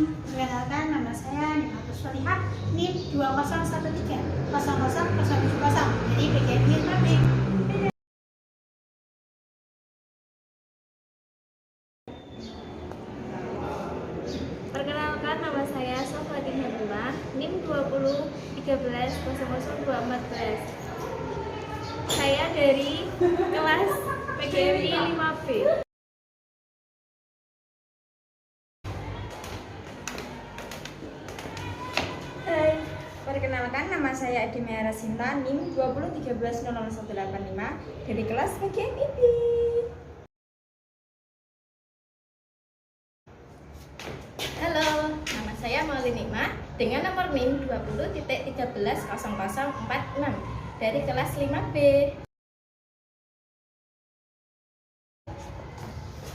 Perkenalkan, nama saya Nimatus Solihah, NIM 201300070. Jadi PGMI Mabrik. Perkenalkan, nama saya Sofatin Habibah, NIM 2013010214. Saya dari kelas PGMI 5B. Hai, perkenalkan, nama saya Adi Mayara Sinta, NIM 201300185 dari kelas PGMIB. Halo, nama saya Maulin Nikmah dengan nomor NIM 20.130046 dari kelas 5B.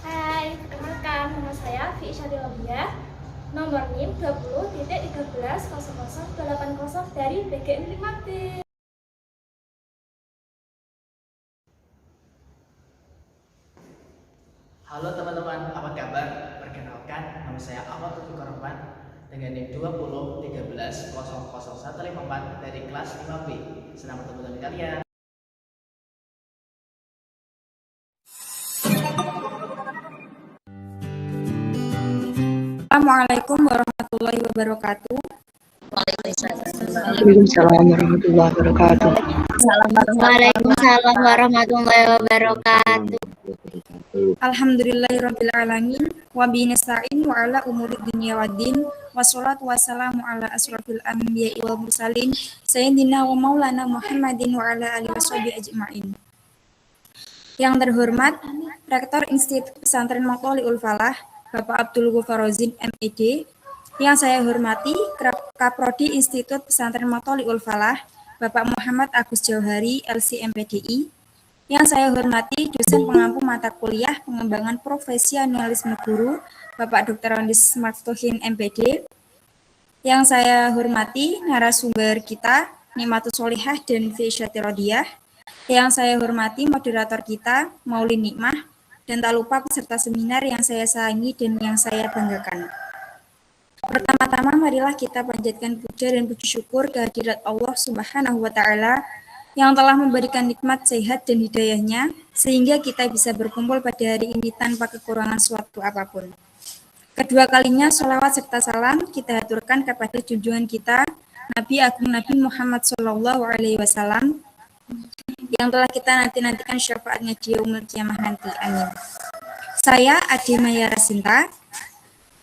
Hai, perkenalkan, nama saya Fi Isyadilobia, nomor NIM 20.130080 dari PGM 5B. Halo teman-teman, apa kabar? Perkenalkan, nama saya Ahmad Taufik Rahman dengan NIM 20.13000154 dari kelas 5B. Senang bertemu dengan kalian. Assalamualaikum warahmatullahi wabarakatuh. Waalaikumsalam warahmatullahi wabarakatuh. Waalaikumsalam warahmatullahi wabarakatuh. Alhamdulillahirabbil alamin wa bihi nasta'in wa ala umuri dunya waddin wassalatu wassalamu ala asrofil anbiya'i wal mursalin sayyidina wa maulana Muhammadin wa ala alihi washabihi ajma'in. Yang terhormat Rektor Institut Pesantren Matloliul Falah Bapak Abdul Ghafarozin MED, yang saya hormati Kaprodi Institut Pesantren Matloliul Falah Bapak Muhammad Agus Jauhari LC MPDI, yang saya hormati dosen pengampu mata kuliah pengembangan profesionalisme guru Bapak Dr. Andis Maftuhin MPD, yang saya hormati narasumber kita Nimatus Solihah dan Fi Isyadilobia, yang saya hormati moderator kita Maulin Nikmah, dan tak lupa peserta seminar yang saya sayangi dan yang saya banggakan. Pertama-tama marilah kita panjatkan puja dan puji syukur kehadirat Allah Subhanahu wa Ta'ala yang telah memberikan nikmat sehat dan hidayahnya sehingga kita bisa berkumpul pada hari ini tanpa kekurangan suatu apapun. Kedua kalinya sholawat serta salam kita haturkan kepada junjungan kita Nabi Agung Nabi Muhammad SAW yang telah kita nantikan syafaatnya di yaumul qiyamah nanti. Amin. Saya Adi Mayara Sinta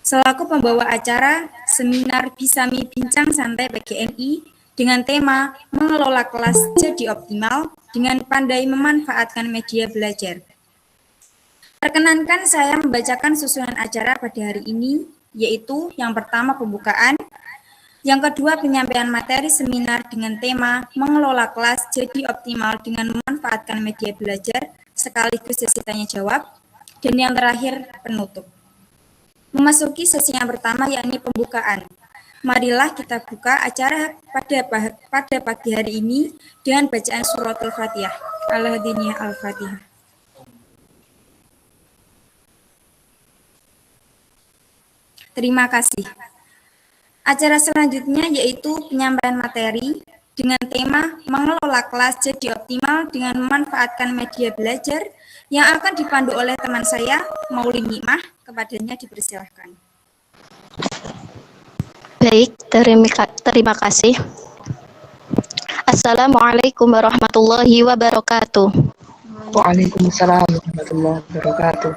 selaku pembawa acara seminar Bisami Bincang Santai PGMI dengan tema mengelola kelas jadi optimal dengan pandai memanfaatkan media belajar. Perkenankan saya membacakan susunan acara pada hari ini, yaitu yang pertama pembukaan, yang kedua penyampaian materi seminar dengan tema mengelola kelas jadi optimal dengan memanfaatkan media belajar sekaligus sesi tanya jawab, dan yang terakhir penutup. Memasuki sesi yang pertama yakni pembukaan. Marilah kita buka acara pada pagi hari ini dengan bacaan suratul Fatihah. Al-Hadiniyah Al-Fatihah. Terima kasih. Acara selanjutnya yaitu penyampaian materi dengan tema mengelola kelas jadi optimal dengan memanfaatkan media belajar yang akan dipandu oleh teman saya Maulin Nikmah. Kepadanya dipersilahkan. Baik, terima kasih. Assalamualaikum warahmatullahi wabarakatuh. Waalaikumsalam warahmatullahi wabarakatuh.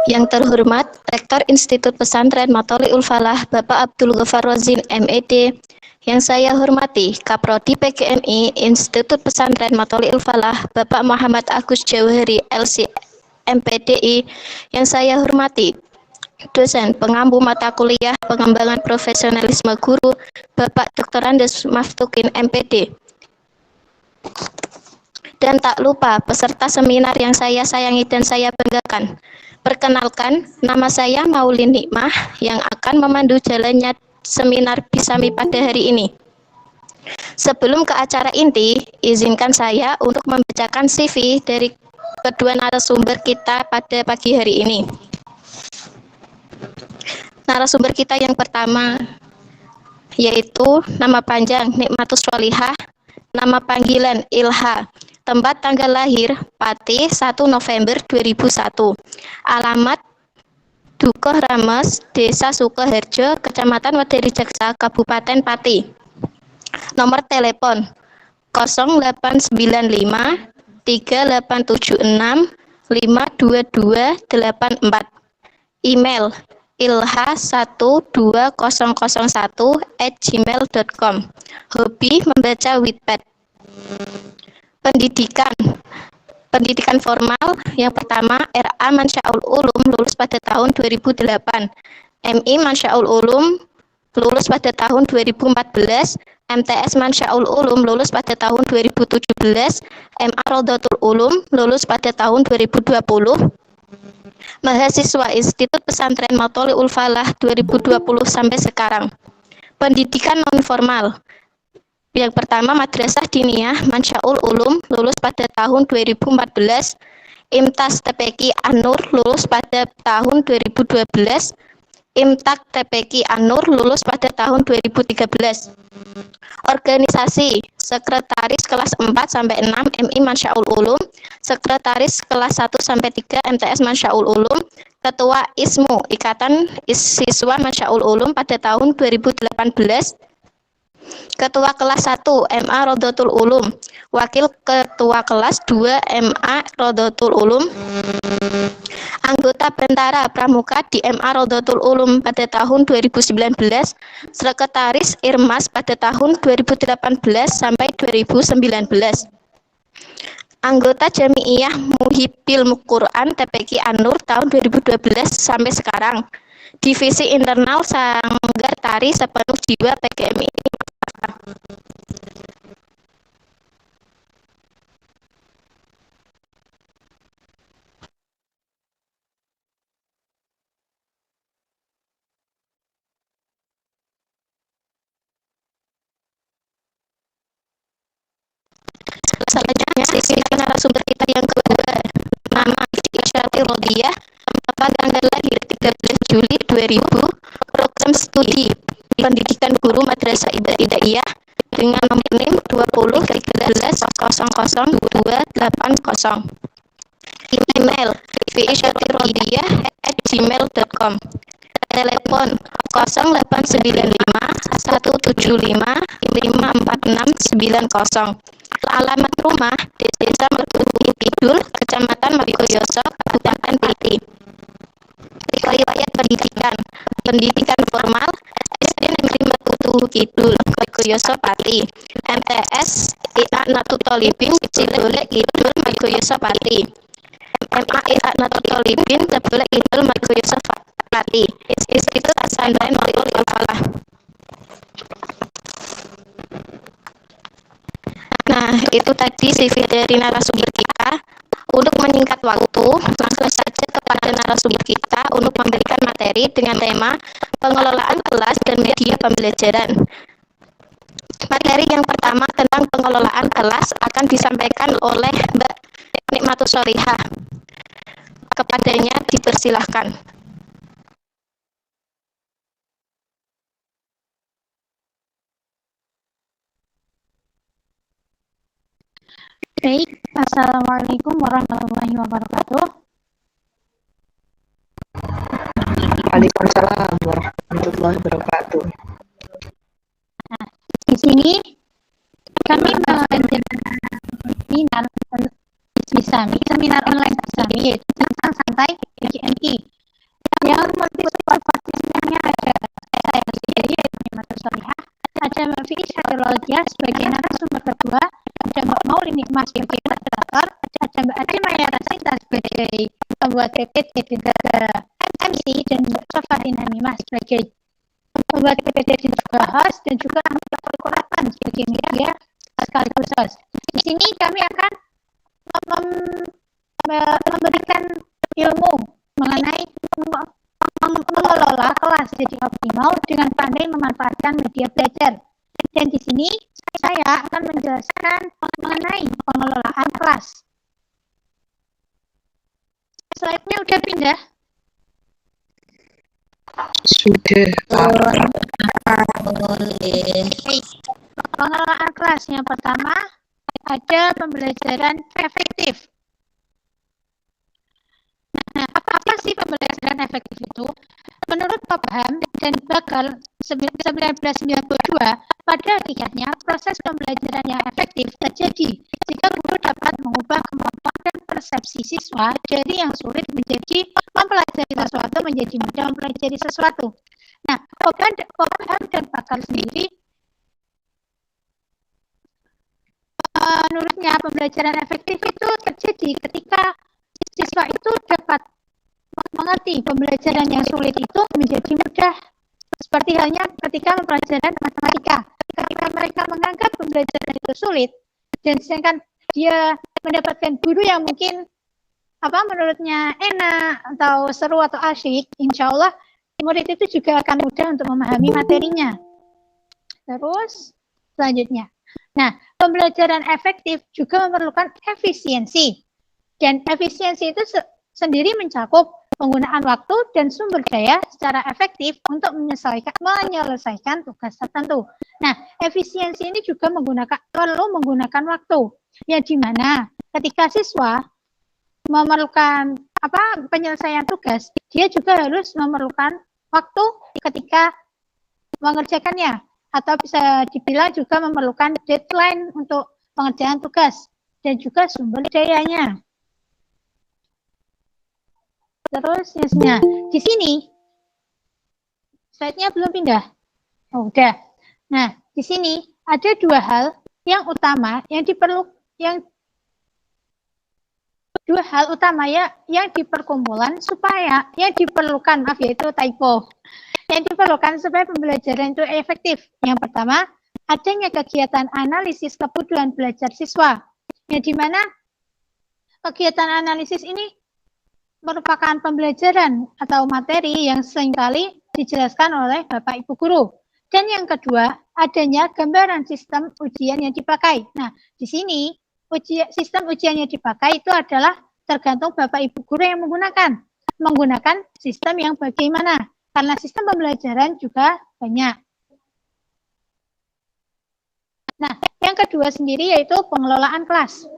Yang terhormat Rektor Institut Pesantren Matloliul Falah Bapak Abdul Ghafarozin MED, yang saya hormati Kaprodi PGMI Institut Pesantren Matloliul Falah Bapak Muhammad Agus Jauhari LC MPDI, yang saya hormati dosen pengampu mata kuliah pengembangan profesionalisme guru Bapak Dr. Andis Maftuhin MPD, dan tak lupa peserta seminar yang saya sayangi dan saya banggakan. Perkenalkan, nama saya Maulin Nikmah yang akan memandu jalannya seminar Bisami pada hari ini. Sebelum ke acara inti, izinkan saya untuk membacakan CV dari kedua narasumber kita pada pagi hari ini. narasumber kita yang pertama, yaitu nama panjang Nikmatus Sholihah, nama panggilan Ilha, tempat tanggal lahir Pati 1 November 2001, alamat Dukuh Rames, Desa Sukoharjo, Kecamatan Wederi Jaksa, Kabupaten Pati. Nomor telepon 0895 3876 52284. Email ilha12001@gmail.com. Hobi membaca Wattpad. Pendidikan formal yang pertama RA Mansyaul Ulum lulus pada tahun 2008, MI Mansyaul Ulum lulus pada tahun 2014, MTS Mansyaul Ulum lulus pada tahun 2017, MA Rodotul Ulum lulus pada tahun 2020. Mahasiswa Institut Pesantren Matholiul Falah 2020 sampai sekarang. Pendidikan non formal. Yang pertama Madrasah Diniyah Mansyaul Ulum lulus pada tahun 2014, IMTAS TPQ An-Nur lulus pada tahun 2012, IMTAK TPQ An-Nur lulus pada tahun 2013. Organisasi Sekretaris kelas 4 sampai 6 MI Mansyaul Ulum, Sekretaris kelas 1 sampai 3 MTS Mansyaul Ulum, Ketua ISMU Ikatan Siswa Mansyaul Ulum pada tahun 2018. Ketua kelas 1 MA Rodotul Ulum, Wakil Ketua kelas 2 MA Rodotul Ulum, anggota Bentara Pramuka di MA Rodotul Ulum pada tahun 2019, Sekretaris Irmas pada tahun 2018 sampai 2019. Anggota Jami'iyah Muhibbil Quran TPQ An-Nur tahun 2012 sampai sekarang. Divisi Internal Sanggar Tari Sepenuh Jiwa PGMI. Selanjutnya, sisi narasumber kita yang kedua, nama Isyati Rodiyah, tempat tanggal lahir 13 Juli 2000, program studi pendidikan guru Madrasah Ibtidaiyah dengan nomor NIM 2013000280. Email viisyatirodiyah@gmail.com. Telepon 0895 175 54690. Alamat rumah Desa Mertuhu Kidul, Kecamatan Margoyoso, Kabupaten Pati. Riwayat pendidikan formal SD Negeri Mertuhu Kidul, Margoyoso Pati. MTS I'anatul Thalibin Cibolek Kidul, Margoyoso Pati. MA I'anatul Thalibin Cibolek Kidul, Margoyoso Pati. Institut Pesantren Matholiul Falah. Nah, itu tadi CV dari narasumber kita. Untuk menyingkat waktu, langsung saja kepada narasumber kita untuk memberikan materi dengan tema pengelolaan kelas dan media pembelajaran. Materi yang pertama tentang pengelolaan kelas akan disampaikan oleh Mbak Nikmatus Sholihah. Kepadanya dipersilahkan. Baik, Assalamualaikum warahmatullahi wabarakatuh. Waalaikumsalam warahmatullahi wabarakatuh. Di sini kami mengadakan seminar online kami yaitu tentang santai PGMI yang motivasinya ada saya sendiri yaitu Nikmatus Sholihah, ada Mbak Fi Isyatirodiyah sebagai narasumber kedua, ada Mbak Maulini Mas sebagai moderator, ada Mbak Ade Maya Rasinta sebagai pembuat PPT dan juga MC, dan Mbak Sofatina Mimah sebagai pembuat PPT dan juga host, dan juga anggota Korporapan sebagai media sekaligus host. Di sini kami akan memberikan ilmu mengenai mengelola kelas jadi optimal dengan pandai memanfaatkan media belajar. Dan di sini saya akan menjelaskan mengenai pengelolaan kelas. Slide-nya udah pindah. Sudah, Pak. Baik. Pengelolaan kelas yang pertama ada pembelajaran efektif. Nah, apa sih pembelajaran efektif itu? Menurut Pak Paham dan Bakal 1992, pada hakikatnya proses pembelajaran yang efektif terjadi jika guru dapat mengubah kemampuan dan persepsi siswa dari yang sulit menjadi mempelajari sesuatu menjadi mudah mempelajari sesuatu. Nah, Pak Paham dan Bakal sendiri menurutnya pembelajaran efektif itu terjadi ketika siswa itu dapat mengerti pembelajaran yang sulit itu menjadi mudah. Seperti halnya ketika pembelajaran matematika. Ketika mereka menganggap pembelajaran itu sulit, dan sedangkan dia mendapatkan guru yang mungkin menurutnya enak atau seru atau asyik, insya Allah murid itu juga akan mudah untuk memahami materinya. Terus selanjutnya, nah, pembelajaran efektif juga memerlukan efisiensi. Dan efisiensi itu sendiri mencakup penggunaan waktu dan sumber daya secara efektif untuk menyelesaikan tugas tertentu. Nah, efisiensi ini juga perlu menggunakan waktu, yang dimana ketika siswa memerlukan penyelesaian tugas, dia juga harus memerlukan waktu ketika mengerjakannya, atau bisa dibilang juga memerlukan deadline untuk pengerjaan tugas dan juga sumber dayanya. Terus di sini slide-nya belum pindah. Oh, udah. Nah, di sini ada dua hal yang utama yang di perkumpulan supaya yang diperlukan, yaitu typo. Yang diperlukan supaya pembelajaran itu efektif. Yang pertama, adanya kegiatan analisis kebutuhan belajar siswa. Yang dimana kegiatan analisis ini merupakan pembelajaran atau materi yang seringkali dijelaskan oleh Bapak Ibu Guru. Dan yang kedua, adanya gambaran sistem ujian yang dipakai. Nah, di sini sistem ujian yang dipakai itu adalah tergantung Bapak Ibu Guru yang menggunakan sistem yang bagaimana. Karena sistem pembelajaran juga banyak. Nah, yang kedua sendiri yaitu pengelolaan kelas.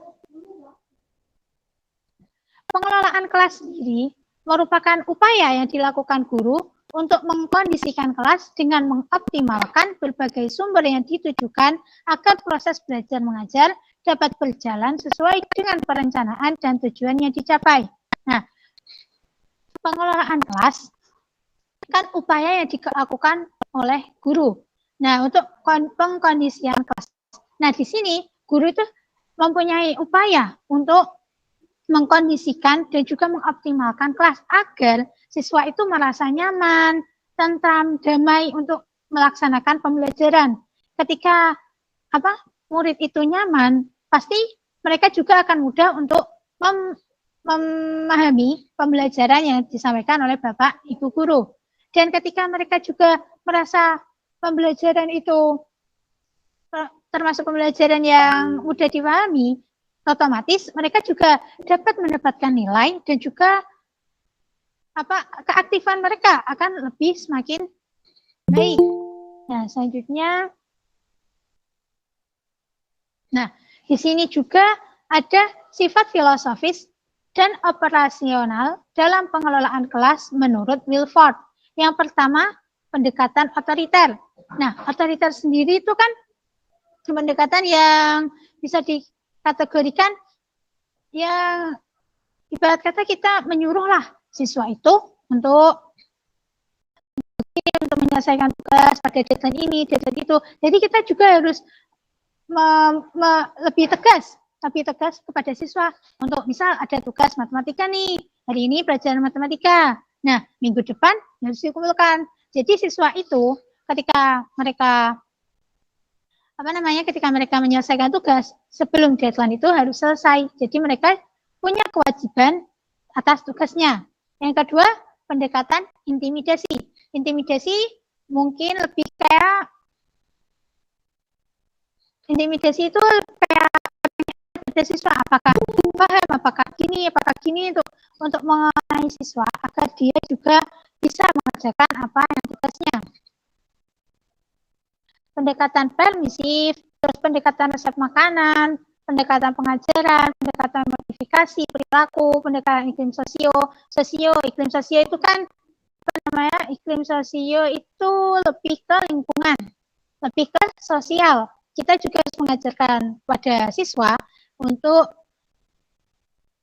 Pengelolaan kelas sendiri merupakan upaya yang dilakukan guru untuk mengkondisikan kelas dengan mengoptimalkan berbagai sumber yang ditujukan agar proses belajar mengajar dapat berjalan sesuai dengan perencanaan dan tujuan yang dicapai. Nah, pengelolaan kelas kan upaya yang dilakukan oleh guru. Nah, untuk pengkondisian kelas. Nah, di sini guru itu mempunyai upaya untuk mengkondisikan dan juga mengoptimalkan kelas agar siswa itu merasa nyaman, tentram, damai untuk melaksanakan pembelajaran. Ketika murid itu nyaman, pasti mereka juga akan mudah untuk memahami pembelajaran yang disampaikan oleh Bapak Ibu Guru. Dan ketika mereka juga merasa pembelajaran itu termasuk pembelajaran yang mudah dipahami, otomatis mereka juga dapat mendapatkan nilai dan juga keaktifan mereka akan lebih semakin baik. Nah, selanjutnya, di sini juga ada sifat filosofis dan operasional dalam pengelolaan kelas menurut Wilford. Yang pertama, pendekatan otoriter. Nah, otoriter sendiri itu kan pendekatan yang bisa dikategorikan yang ibarat kata kita menyuruhlah siswa itu untuk menyelesaikan tugas pada deadline ini, deadline itu. Jadi kita juga harus lebih tegas kepada siswa untuk misal ada tugas matematika nih, hari ini pelajaran matematika. Nah, minggu depan harus dikumpulkan. Jadi siswa itu ketika mereka menyelesaikan tugas sebelum deadline itu harus selesai. Jadi mereka punya kewajiban atas tugasnya. Yang kedua, pendekatan intimidasi. Intimidasi mungkin lebih kayak intimidasi itu kayak siswa apakah paham, apakah gini untuk mengenai siswa agar dia juga bisa mengerjakan apa yang tugasnya. Pendekatan permisif, terus pendekatan resep makanan, pendekatan pengajaran, pendekatan modifikasi perilaku, pendekatan iklim iklim sosio itu kan apa namanya? Iklim sosio itu lebih ke lingkungan, lebih ke sosial. Kita juga harus mengajarkan pada siswa untuk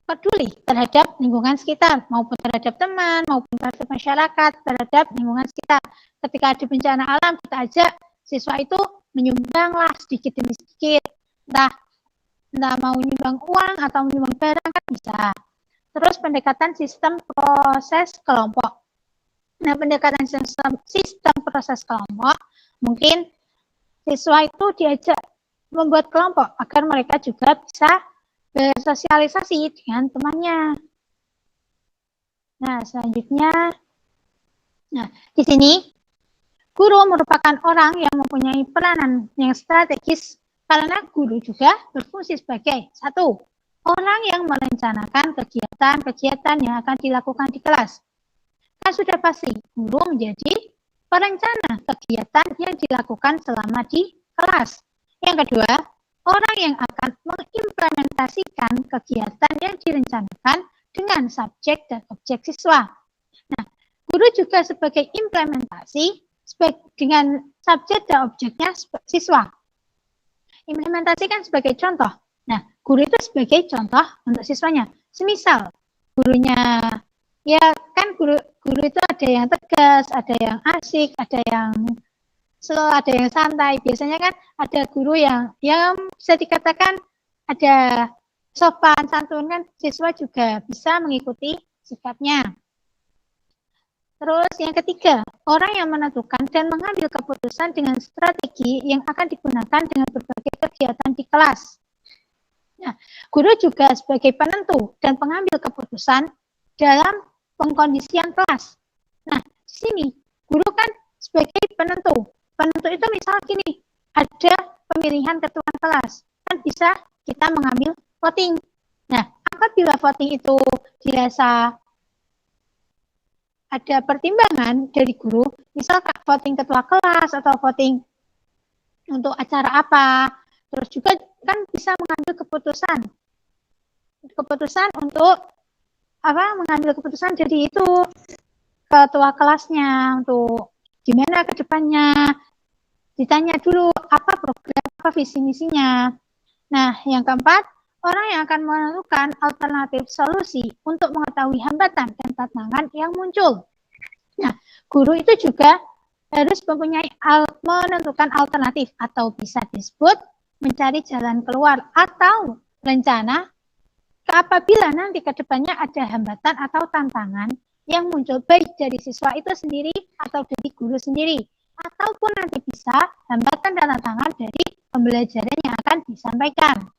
peduli terhadap lingkungan sekitar, maupun terhadap teman, maupun terhadap masyarakat, terhadap lingkungan sekitar. Ketika ada bencana alam, kita ajak siswa itu menyumbanglah sedikit demi sedikit, entah mau menyumbang uang atau menyumbang barang kan bisa. Terus pendekatan sistem proses kelompok. Nah, pendekatan sistem proses kelompok, mungkin siswa itu diajak membuat kelompok agar mereka juga bisa bersosialisasi dengan temannya. Nah, selanjutnya, di sini guru merupakan orang yang mempunyai peranan yang strategis karena guru juga berfungsi sebagai satu, orang yang merencanakan kegiatan-kegiatan yang akan dilakukan di kelas. Kan sudah pasti guru menjadi perencana kegiatan yang dilakukan selama di kelas. Yang kedua, orang yang akan mengimplementasikan kegiatan yang direncanakan dengan subjek dan objek siswa. Nah, guru juga sebagai implementasi dengan subjek dan objeknya siswa. Implementasikan sebagai contoh. Nah, guru itu sebagai contoh untuk siswanya. Semisal gurunya, ya kan guru itu ada yang tegas, ada yang asik, ada yang slow, ada yang santai. Biasanya kan ada guru yang bisa dikatakan ada sopan, santun, kan siswa juga bisa mengikuti sikapnya. Terus yang ketiga, orang yang menentukan dan mengambil keputusan dengan strategi yang akan digunakan dengan berbagai kegiatan di kelas. Nah, guru juga sebagai penentu dan pengambil keputusan dalam pengkondisian kelas. Nah, di sini guru kan sebagai penentu. Penentu itu misal gini, ada pemilihan ketua kelas, kan bisa kita mengambil voting. Nah, apabila voting itu dirasa ada pertimbangan dari guru, misal voting ketua kelas atau voting untuk acara apa, terus juga kan bisa mengambil keputusan untuk mengambil keputusan jadi itu ketua kelasnya untuk gimana ke depannya, ditanya dulu apa program, apa visi misinya. Nah, yang keempat, orang yang akan menentukan alternatif solusi untuk mengetahui hambatan dan tantangan yang muncul. Nah, guru itu juga harus mempunyai menentukan alternatif atau bisa disebut mencari jalan keluar atau rencana apabila nanti ke depannya ada hambatan atau tantangan yang muncul baik dari siswa itu sendiri atau dari guru sendiri, ataupun nanti bisa hambatan dan tantangan dari pembelajaran yang akan disampaikan.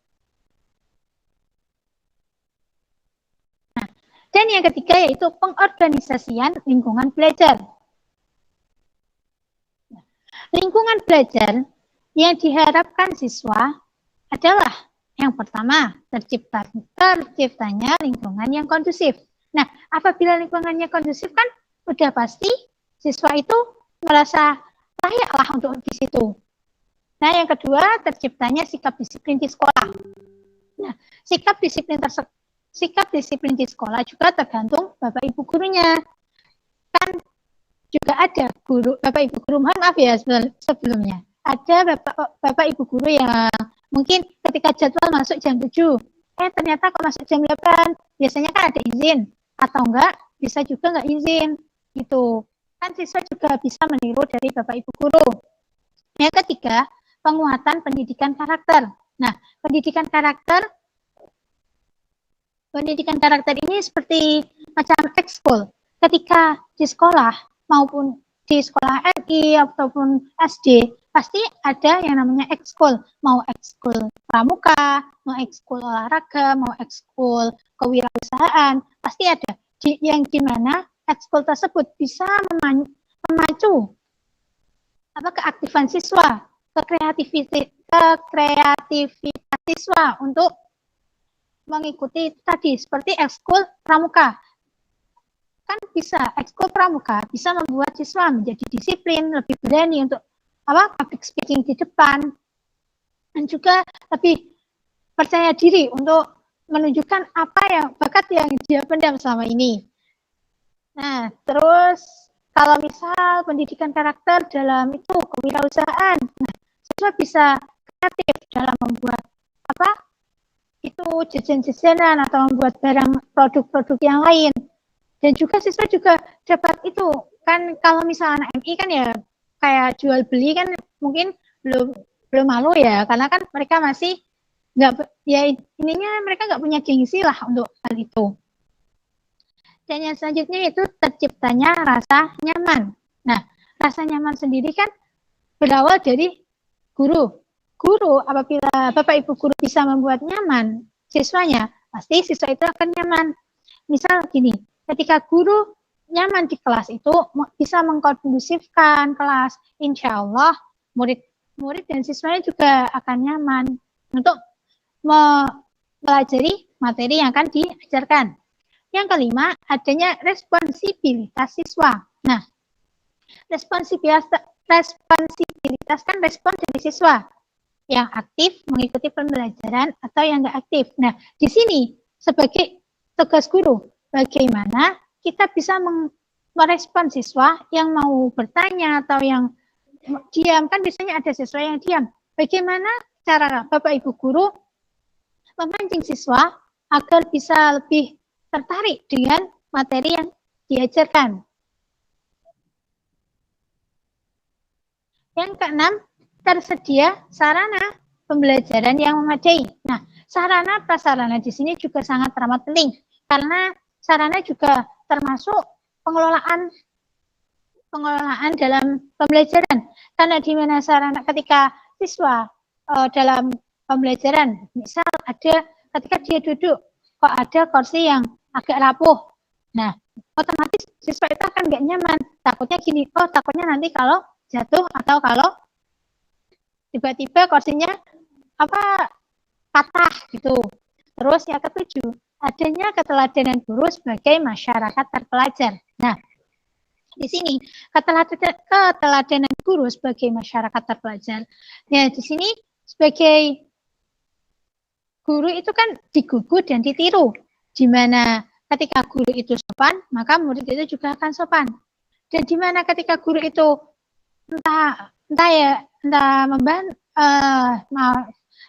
Nah, dan yang ketiga yaitu pengorganisasian lingkungan belajar. Lingkungan belajar yang diharapkan siswa adalah yang pertama, terciptanya lingkungan yang kondusif. Nah, apabila lingkungannya kondusif kan udah pasti siswa itu merasa layaklah untuk di situ. Nah, yang kedua, terciptanya sikap disiplin di sekolah. Nah, sikap disiplin di sekolah juga tergantung Bapak Ibu gurunya. Kan juga ada Bapak Ibu guru, mohon maaf ya sebelumnya. Ada Bapak Ibu guru yang mungkin ketika jadwal masuk jam 7, ternyata kok masuk jam 8, biasanya kan ada izin, atau enggak, bisa juga enggak izin, gitu. Kan siswa juga bisa meniru dari Bapak Ibu guru. Yang ketiga, penguatan pendidikan karakter. Nah, pendidikan karakter ini seperti macam ekskul. Ketika di sekolah, maupun di sekolah MI ataupun SD, pasti ada yang namanya ekskul, mau ekskul pramuka, mau ekskul olahraga, mau ekskul kewirausahaan, pasti ada yang dimana ekskul tersebut bisa memacu keaktifan siswa, kreativitas siswa untuk mengikuti tadi seperti ekskul pramuka. Kan bisa ekskul pramuka bisa membuat siswa menjadi disiplin, lebih berani untuk public speaking di depan, dan juga lebih percaya diri untuk menunjukkan apa yang bakat yang dia pendam selama ini. Nah, terus kalau misal pendidikan karakter dalam itu kewirausahaan, nah, siswa bisa kreatif dalam membuat itu jajan-jajanan atau membuat barang produk-produk yang lain. Dan juga siswa juga dapat itu kan, kalau misalnya anak MI kan ya kayak jual beli kan mungkin belum malu ya, karena kan mereka masih nggak, ya ininya mereka nggak punya gengsi lah untuk hal itu. Dan yang selanjutnya itu terciptanya rasa nyaman. Nah, rasa nyaman sendiri kan berawal dari guru. Guru, apabila Bapak Ibu guru bisa membuat nyaman siswanya, pasti siswa itu akan nyaman. Misal gini, ketika guru nyaman di kelas itu bisa mengkondusifkan kelas, insya Allah murid dan siswanya juga akan nyaman untuk mempelajari materi yang akan diajarkan. Yang kelima, adanya responsibilitas siswa. Nah, responsibilitas kan respon dari siswa yang aktif mengikuti pembelajaran atau yang nggak aktif. Nah, di sini sebagai tugas guru, bagaimana kita bisa merespon siswa yang mau bertanya atau yang diam, kan biasanya ada siswa yang diam. Bagaimana cara Bapak Ibu guru memancing siswa agar bisa lebih tertarik dengan materi yang diajarkan. Yang keenam, tersedia sarana pembelajaran yang memadai. Nah, sarana prasarana di sini juga sangat teramat penting, karena sarana juga termasuk pengelolaan dalam pembelajaran. Karena di mana sarana ketika siswa dalam pembelajaran, misal ada ketika dia duduk, kok ada kursi yang agak rapuh. Nah, otomatis siswa itu akan nggak nyaman. Takutnya gini, takutnya nanti kalau jatuh atau kalau tiba-tiba kursinya patah gitu. Terus yang ketujuh, adanya keteladanan guru sebagai masyarakat terpelajar. Nah, di sini keteladanan guru sebagai masyarakat terpelajar. Nah, di sini sebagai guru itu kan digugu dan ditiru, di mana ketika guru itu sopan, maka murid itu juga akan sopan. Dan di mana ketika guru itu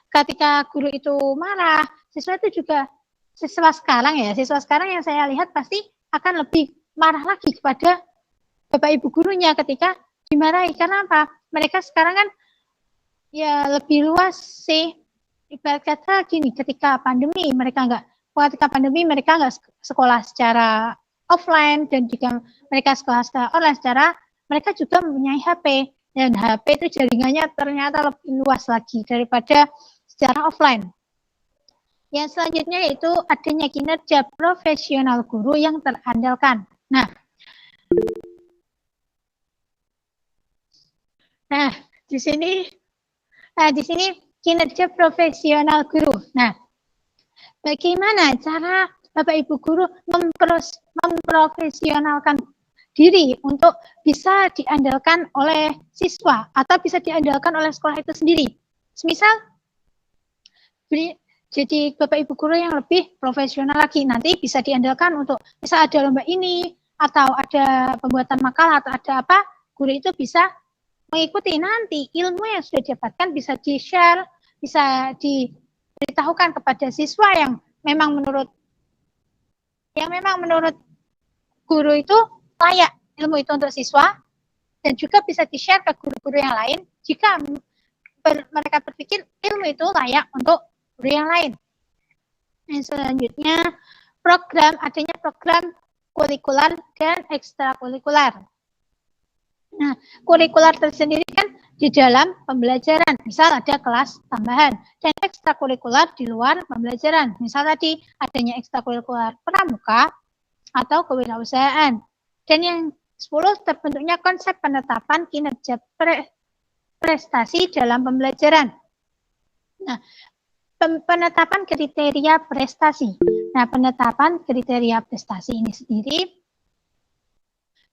ketika guru itu marah, siswa itu juga siswa sekarang yang saya lihat pasti akan lebih marah lagi kepada Bapak Ibu gurunya ketika dimarahi. Karena apa? Mereka sekarang kan ya lebih luas sih. Ibarat kata gini, ketika pandemi mereka nggak sekolah secara offline, dan jika mereka sekolah secara online mereka juga mempunyai HP, dan HP itu jaringannya ternyata lebih luas lagi daripada secara offline. Yang selanjutnya yaitu adanya kinerja profesional guru yang terandalkan. Nah, di sini kinerja profesional guru. Nah, bagaimana cara Bapak Ibu guru memprofesionalkan diri untuk bisa diandalkan oleh siswa atau bisa diandalkan oleh sekolah itu sendiri? Misal, jadi Bapak Ibu guru yang lebih profesional lagi, nanti bisa diandalkan untuk misal ada lomba ini atau ada pembuatan makalah atau ada apa, guru itu bisa mengikuti. Nanti ilmu yang sudah didapatkan bisa di-share, bisa diberitahukan kepada siswa yang memang menurut guru itu layak ilmu itu untuk siswa, dan juga bisa di-share ke guru-guru yang lain jika mereka berpikir ilmu itu layak untuk guru yang lain. Dan selanjutnya adanya program kurikuler dan ekstrakurikuler. Nah, kurikuler tersendiri kan di dalam pembelajaran, misal ada kelas tambahan, dan ekstrakurikuler di luar pembelajaran, misal tadi adanya ekstrakurikuler pramuka atau kewirausahaan. Dan yang 10, terbentuknya konsep penetapan kinerja prestasi dalam pembelajaran. Nah, penetapan kriteria prestasi. Nah, penetapan kriteria prestasi ini sendiri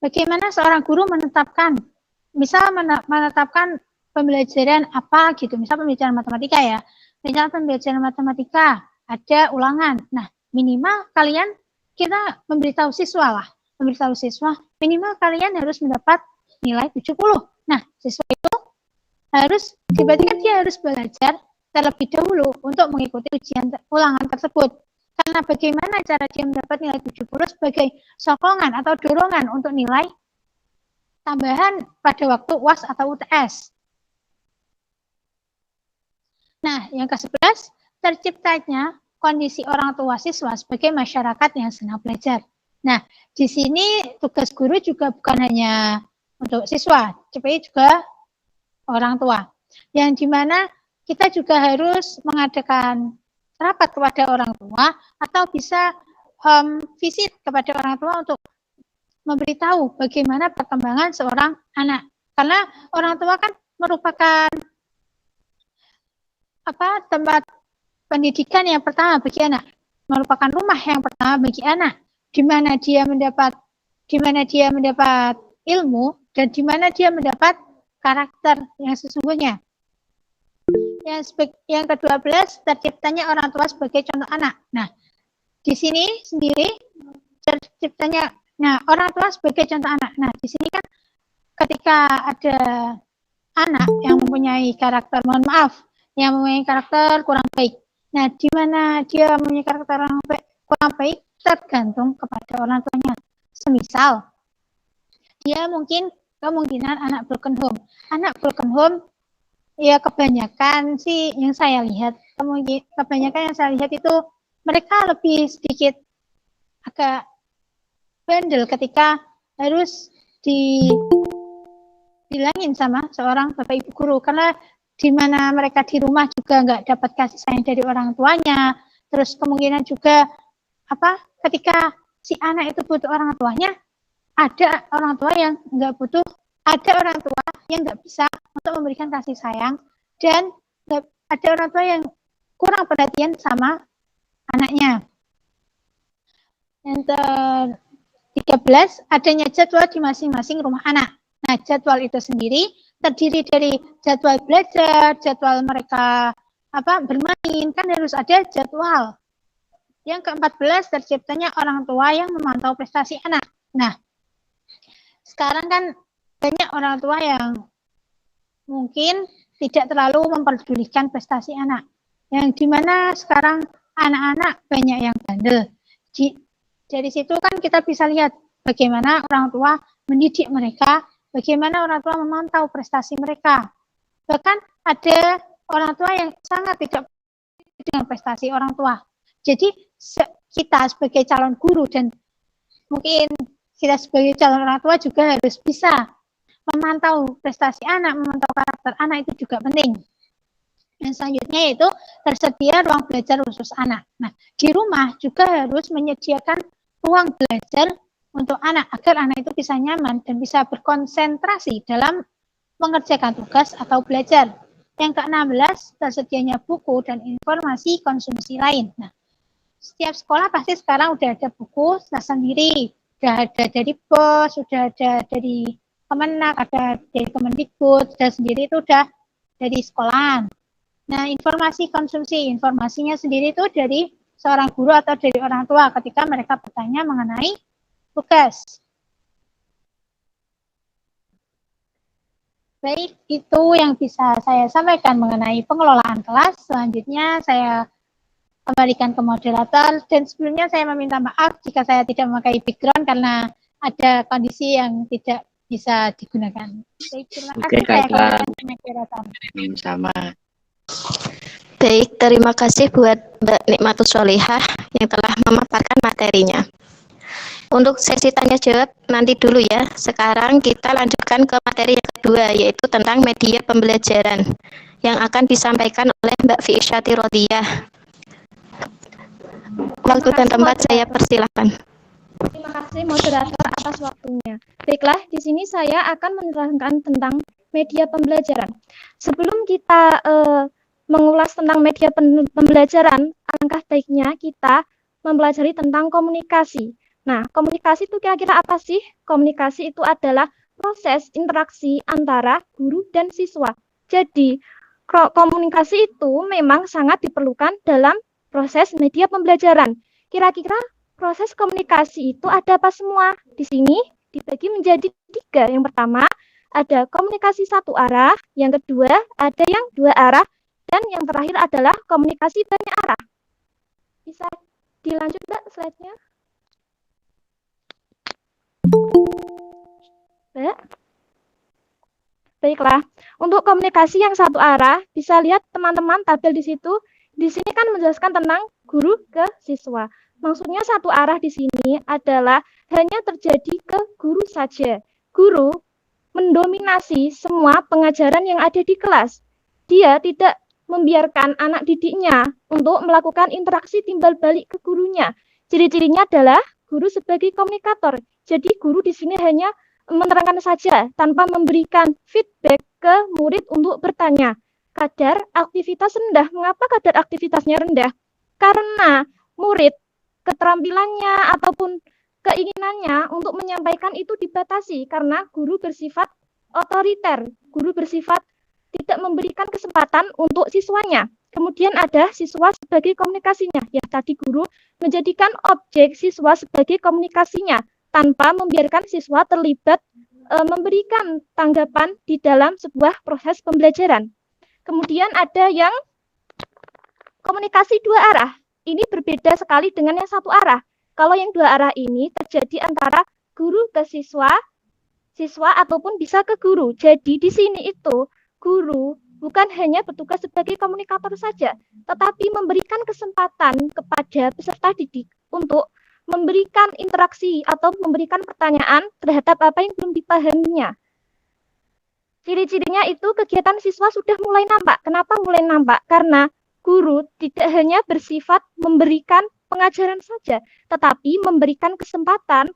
bagaimana seorang guru menetapkan, misal menetapkan pembelajaran apa gitu, misal pembelajaran matematika ya, misal pembelajaran matematika ada ulangan. Nah, minimal kalian kita memberitahu siswa minimal kalian harus mendapat nilai 70. Nah, siswa itu harus tiba-tiba dia harus belajar terlebih dahulu untuk mengikuti ujian ulangan tersebut. Karena bagaimana cara dia mendapat nilai 70 sebagai sokongan atau dorongan untuk nilai tambahan pada waktu UAS atau UTS. Nah, yang ke-11, terciptanya kondisi orang tua siswa sebagai masyarakat yang senang belajar. Nah, di sini tugas guru juga bukan hanya untuk siswa, tapi juga orang tua. Yang dimana kita juga harus mengadakan rapat kepada orang tua atau bisa visit kepada orang tua untuk memberitahu bagaimana perkembangan seorang anak. Karena orang tua kan merupakan tempat pendidikan yang pertama bagi anak, merupakan rumah yang pertama bagi anak, di mana dia mendapat ilmu dan di mana dia mendapat karakter yang sesungguhnya. Yang ke-12, terciptanya orang tua sebagai contoh anak. Nah, di sini sendiri terciptanya orang tua sebagai contoh anak. Nah, di sini kan ketika ada anak yang mempunyai karakter, yang mempunyai karakter kurang baik. Nah, di mana dia mempunyai karakter kurang baik tergantung kepada orang tuanya. Semisal dia kemungkinan anak broken home. Anak broken home ya kebanyakan sih yang saya lihat, itu mereka lebih sedikit agak bandel ketika harus dibilangin sama seorang bapak ibu guru, karena di mana mereka di rumah juga nggak dapat kasih sayang dari orang tuanya. Terus kemungkinan juga ketika si anak itu butuh orang tuanya, ada orang tua yang nggak bisa untuk memberikan kasih sayang, dan ada orang tua yang kurang perhatian sama anaknya. Yang ke-13, adanya jadwal di masing-masing rumah anak. Nah, jadwal itu sendiri terdiri dari jadwal belajar, jadwal mereka bermain, kan harus ada jadwal. Yang ke-14, terciptanya orang tua yang memantau prestasi anak. Nah, sekarang kan banyak orang tua yang mungkin tidak terlalu memperdulikan prestasi anak. Yang dimana sekarang anak-anak banyak yang bandel. Dari situ kan kita bisa lihat bagaimana orang tua mendidik mereka, bagaimana orang tua memantau prestasi mereka. Bahkan ada orang tua yang sangat tidak dengan prestasi orang tua. Jadi kita sebagai calon guru dan mungkin kita sebagai calon orang tua juga harus bisa memantau prestasi anak, memantau karakter anak, itu juga penting. Dan selanjutnya yaitu tersedia ruang belajar khusus anak. Nah, di rumah juga harus menyediakan ruang belajar untuk anak agar anak itu bisa nyaman dan bisa berkonsentrasi dalam mengerjakan tugas atau belajar. Yang ke-16, tersedianya buku dan informasi konsumsi lain. Nah, setiap sekolah pasti sekarang udah ada buku sendiri, udah ada dari BOS, sudah ada dari Kemenak, ada dari Kemendikbud, dan sendiri itu udah dari sekolahan. Nah, informasinya sendiri itu dari seorang guru atau dari orang tua ketika mereka bertanya mengenai tugas. Baik, itu yang bisa saya sampaikan mengenai pengelolaan kelas. Selanjutnya saya kembalikan ke moderator, dan sebelumnya saya meminta maaf jika saya tidak memakai background karena ada kondisi yang tidak bisa digunakan. Baik, terima kasih. Saya kembalikan ke moderator. Sama. Baik, terima kasih buat Mbak Nikmatus Sholihah yang telah memaparkan materinya. Untuk sesi tanya jawab nanti dulu ya. Sekarang kita lanjutkan ke materi yang kedua, yaitu tentang media pembelajaran yang akan disampaikan oleh Mbak Fiisyati Rodiyah. Waktu dan tempat saya persilahkan. Terima kasih moderator atas waktunya. Baiklah, di sini saya akan menerangkan tentang media pembelajaran. Sebelum kita mengulas tentang media pembelajaran, alangkah baiknya kita mempelajari tentang komunikasi. Nah, komunikasi itu kira-kira apa sih? Komunikasi itu adalah proses interaksi antara guru dan siswa. Jadi, komunikasi itu memang sangat diperlukan dalam proses media pembelajaran. Kira-kira proses komunikasi itu ada apa semua? Di sini dibagi menjadi 3. Yang pertama, ada komunikasi satu arah, yang kedua, ada yang 2 arah, dan yang terakhir adalah komunikasi banyak arah. Bisa dilanjut, Mbak, slide-nya? Baiklah, untuk komunikasi yang satu arah, bisa lihat teman-teman tabel di situ. Di sini kan menjelaskan tentang guru ke siswa. Maksudnya satu arah di sini adalah hanya terjadi ke guru saja. Guru mendominasi semua pengajaran yang ada di kelas. Dia tidak membiarkan anak didiknya untuk melakukan interaksi timbal balik ke gurunya. Ciri-cirinya adalah guru sebagai komunikator. Jadi guru di sini hanya menerangkan saja tanpa memberikan feedback ke murid untuk bertanya. Kadar aktivitas rendah. Mengapa kadar aktivitasnya rendah? Karena murid keterampilannya ataupun keinginannya untuk menyampaikan itu dibatasi karena guru bersifat otoriter. Guru bersifat tidak memberikan kesempatan untuk siswanya. Kemudian ada siswa sebagai komunikasinya. Ya, tadi guru menjadikan objek siswa sebagai komunikasinya tanpa membiarkan siswa terlibat memberikan tanggapan di dalam sebuah proses pembelajaran. Kemudian ada yang komunikasi 2 arah. Ini berbeda sekali dengan yang satu arah. Kalau yang 2 arah ini terjadi antara guru ke siswa, siswa ataupun bisa ke guru. Jadi di sini itu guru bukan hanya bertugas sebagai komunikator saja, tetapi memberikan kesempatan kepada peserta didik untuk memberikan interaksi atau memberikan pertanyaan terhadap apa yang belum dipahaminya. Ciri-cirinya itu kegiatan siswa sudah mulai nampak. Kenapa mulai nampak? Karena guru tidak hanya bersifat memberikan pengajaran saja, tetapi memberikan kesempatan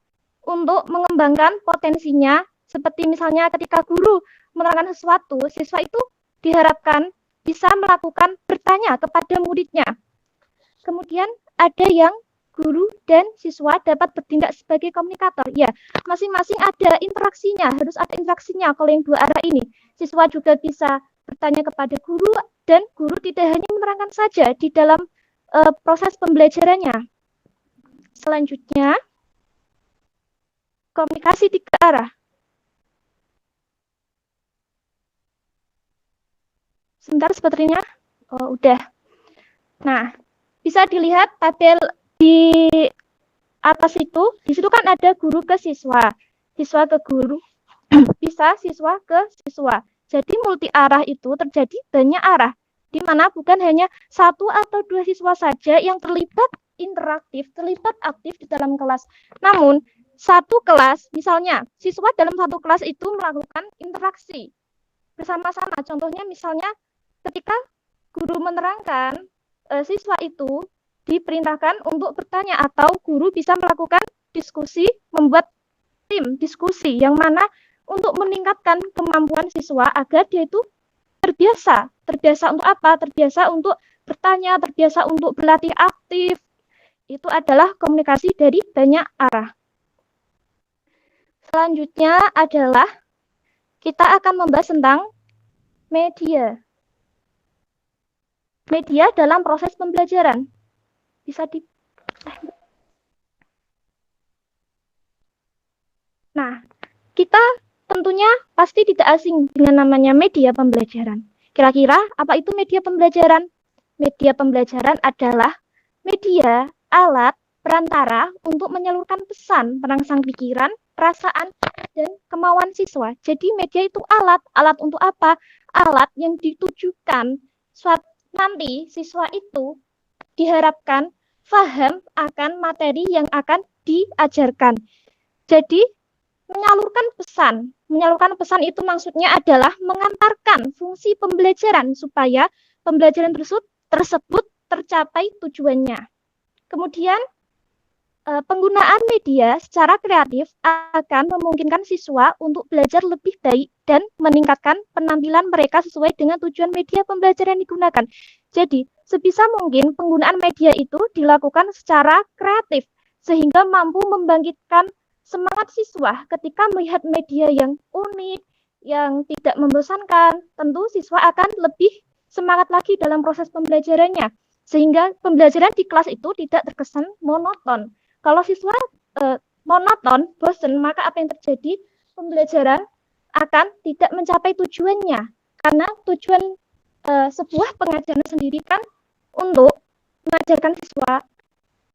untuk mengembangkan potensinya, seperti misalnya ketika guru menerangkan sesuatu, siswa itu diharapkan bisa melakukan bertanya kepada muridnya. Kemudian ada yang guru dan siswa dapat bertindak sebagai komunikator. Ya, masing-masing ada interaksinya, harus ada interaksinya. Kalau yang 2 arah ini, siswa juga bisa bertanya kepada guru dan guru tidak hanya menerangkan saja di dalam proses pembelajarannya. Selanjutnya, komunikasi 3 arah. Sebentar sepertinya. Oh, udah. Nah, bisa dilihat tabel di atas itu, di situ kan ada guru ke siswa, siswa ke guru, bisa siswa ke siswa. Jadi multi arah itu terjadi banyak arah, di mana bukan hanya 1 atau 2 siswa saja yang terlibat interaktif, terlibat aktif di dalam kelas. Namun, satu kelas, misalnya siswa dalam satu kelas itu melakukan interaksi bersama-sama. Contohnya misalnya ketika guru menerangkan, siswa itu diperintahkan untuk bertanya atau guru bisa melakukan diskusi, membuat tim diskusi yang mana untuk meningkatkan kemampuan siswa agar dia itu terbiasa. Terbiasa untuk apa? Terbiasa untuk bertanya, terbiasa untuk berlatih aktif. Itu adalah komunikasi dari banyak arah. Selanjutnya adalah kita akan membahas tentang media. Media dalam proses pembelajaran. Bisa di Nah, kita tentunya pasti tidak asing dengan namanya media pembelajaran. Kira-kira apa itu media pembelajaran? Media pembelajaran adalah media, alat, perantara untuk menyalurkan pesan, merangsang pikiran, perasaan, dan kemauan siswa. Jadi media itu alat. Alat untuk apa? Alat yang ditujukan nanti siswa itu diharapkan paham akan materi yang akan diajarkan. Jadi, menyalurkan pesan itu maksudnya adalah mengantarkan fungsi pembelajaran supaya pembelajaran tersebut tercapai tujuannya. Kemudian, penggunaan media secara kreatif akan memungkinkan siswa untuk belajar lebih baik dan meningkatkan penampilan mereka sesuai dengan tujuan media pembelajaran yang digunakan. Jadi, sebisa mungkin penggunaan media itu dilakukan secara kreatif. sehingga mampu membangkitkan semangat siswa ketika melihat media yang unik, yang tidak membosankan. Tentu siswa akan lebih semangat lagi dalam proses pembelajarannya, sehingga pembelajaran di kelas itu tidak terkesan monoton. Kalau siswa monoton, bosan, maka apa yang terjadi? Pembelajaran akan tidak mencapai tujuannya, karena tujuan sebuah pengajaran sendiri kan untuk mengajarkan siswa,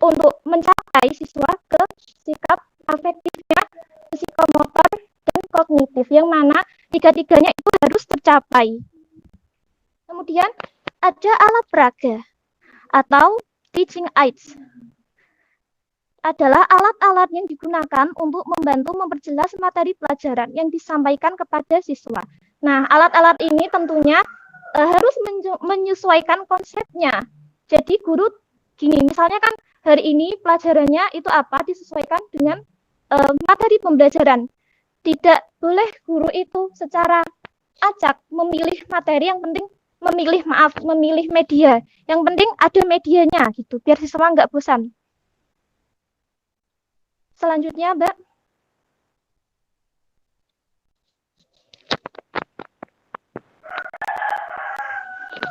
untuk mencapai siswa ke sikap afektifnya, psikomotor, dan kognitif, yang mana tiga-tiganya itu harus tercapai. Kemudian ada alat peraga atau teaching aids. Adalah alat-alat yang digunakan untuk membantu memperjelas materi pelajaran yang disampaikan kepada siswa. Nah, alat-alat ini tentunya harus menyesuaikan konsepnya. Jadi guru gini, misalnya kan hari ini pelajarannya itu apa, disesuaikan dengan materi pembelajaran. Tidak boleh guru itu secara acak memilih materi, yang penting memilih media. Yang penting ada medianya gitu, biar siswa nggak bosan. Selanjutnya, Mbak.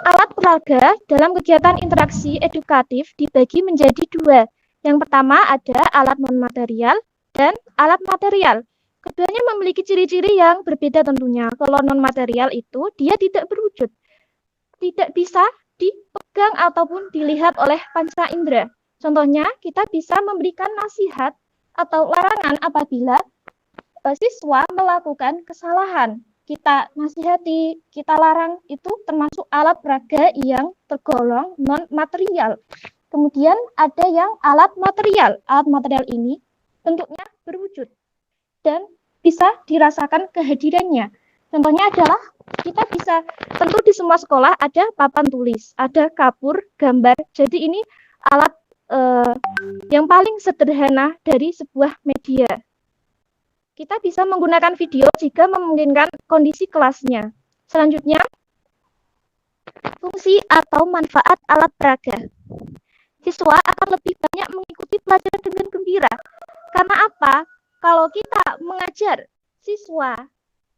Alat peraga dalam kegiatan interaksi edukatif dibagi menjadi dua. Yang pertama ada alat non-material dan alat material. Keduanya memiliki ciri-ciri yang berbeda tentunya. Kalau non-material itu dia tidak berwujud, tidak bisa dipegang ataupun dilihat oleh panca indera. Contohnya, kita bisa memberikan nasihat atau larangan apabila siswa melakukan kesalahan. Kita nasihati, kita larang, itu termasuk alat peraga yang tergolong non-material. Kemudian ada yang alat material. Alat material ini bentuknya berwujud dan bisa dirasakan kehadirannya. Contohnya adalah kita bisa, tentu di semua sekolah ada papan tulis, ada kapur, gambar. Jadi ini alat yang paling sederhana dari sebuah media. Kita bisa menggunakan video jika memungkinkan kondisi kelasnya. Selanjutnya, fungsi atau manfaat alat peraga. Siswa akan lebih banyak mengikuti pelajaran dengan gembira. Karena apa? Kalau kita mengajar siswa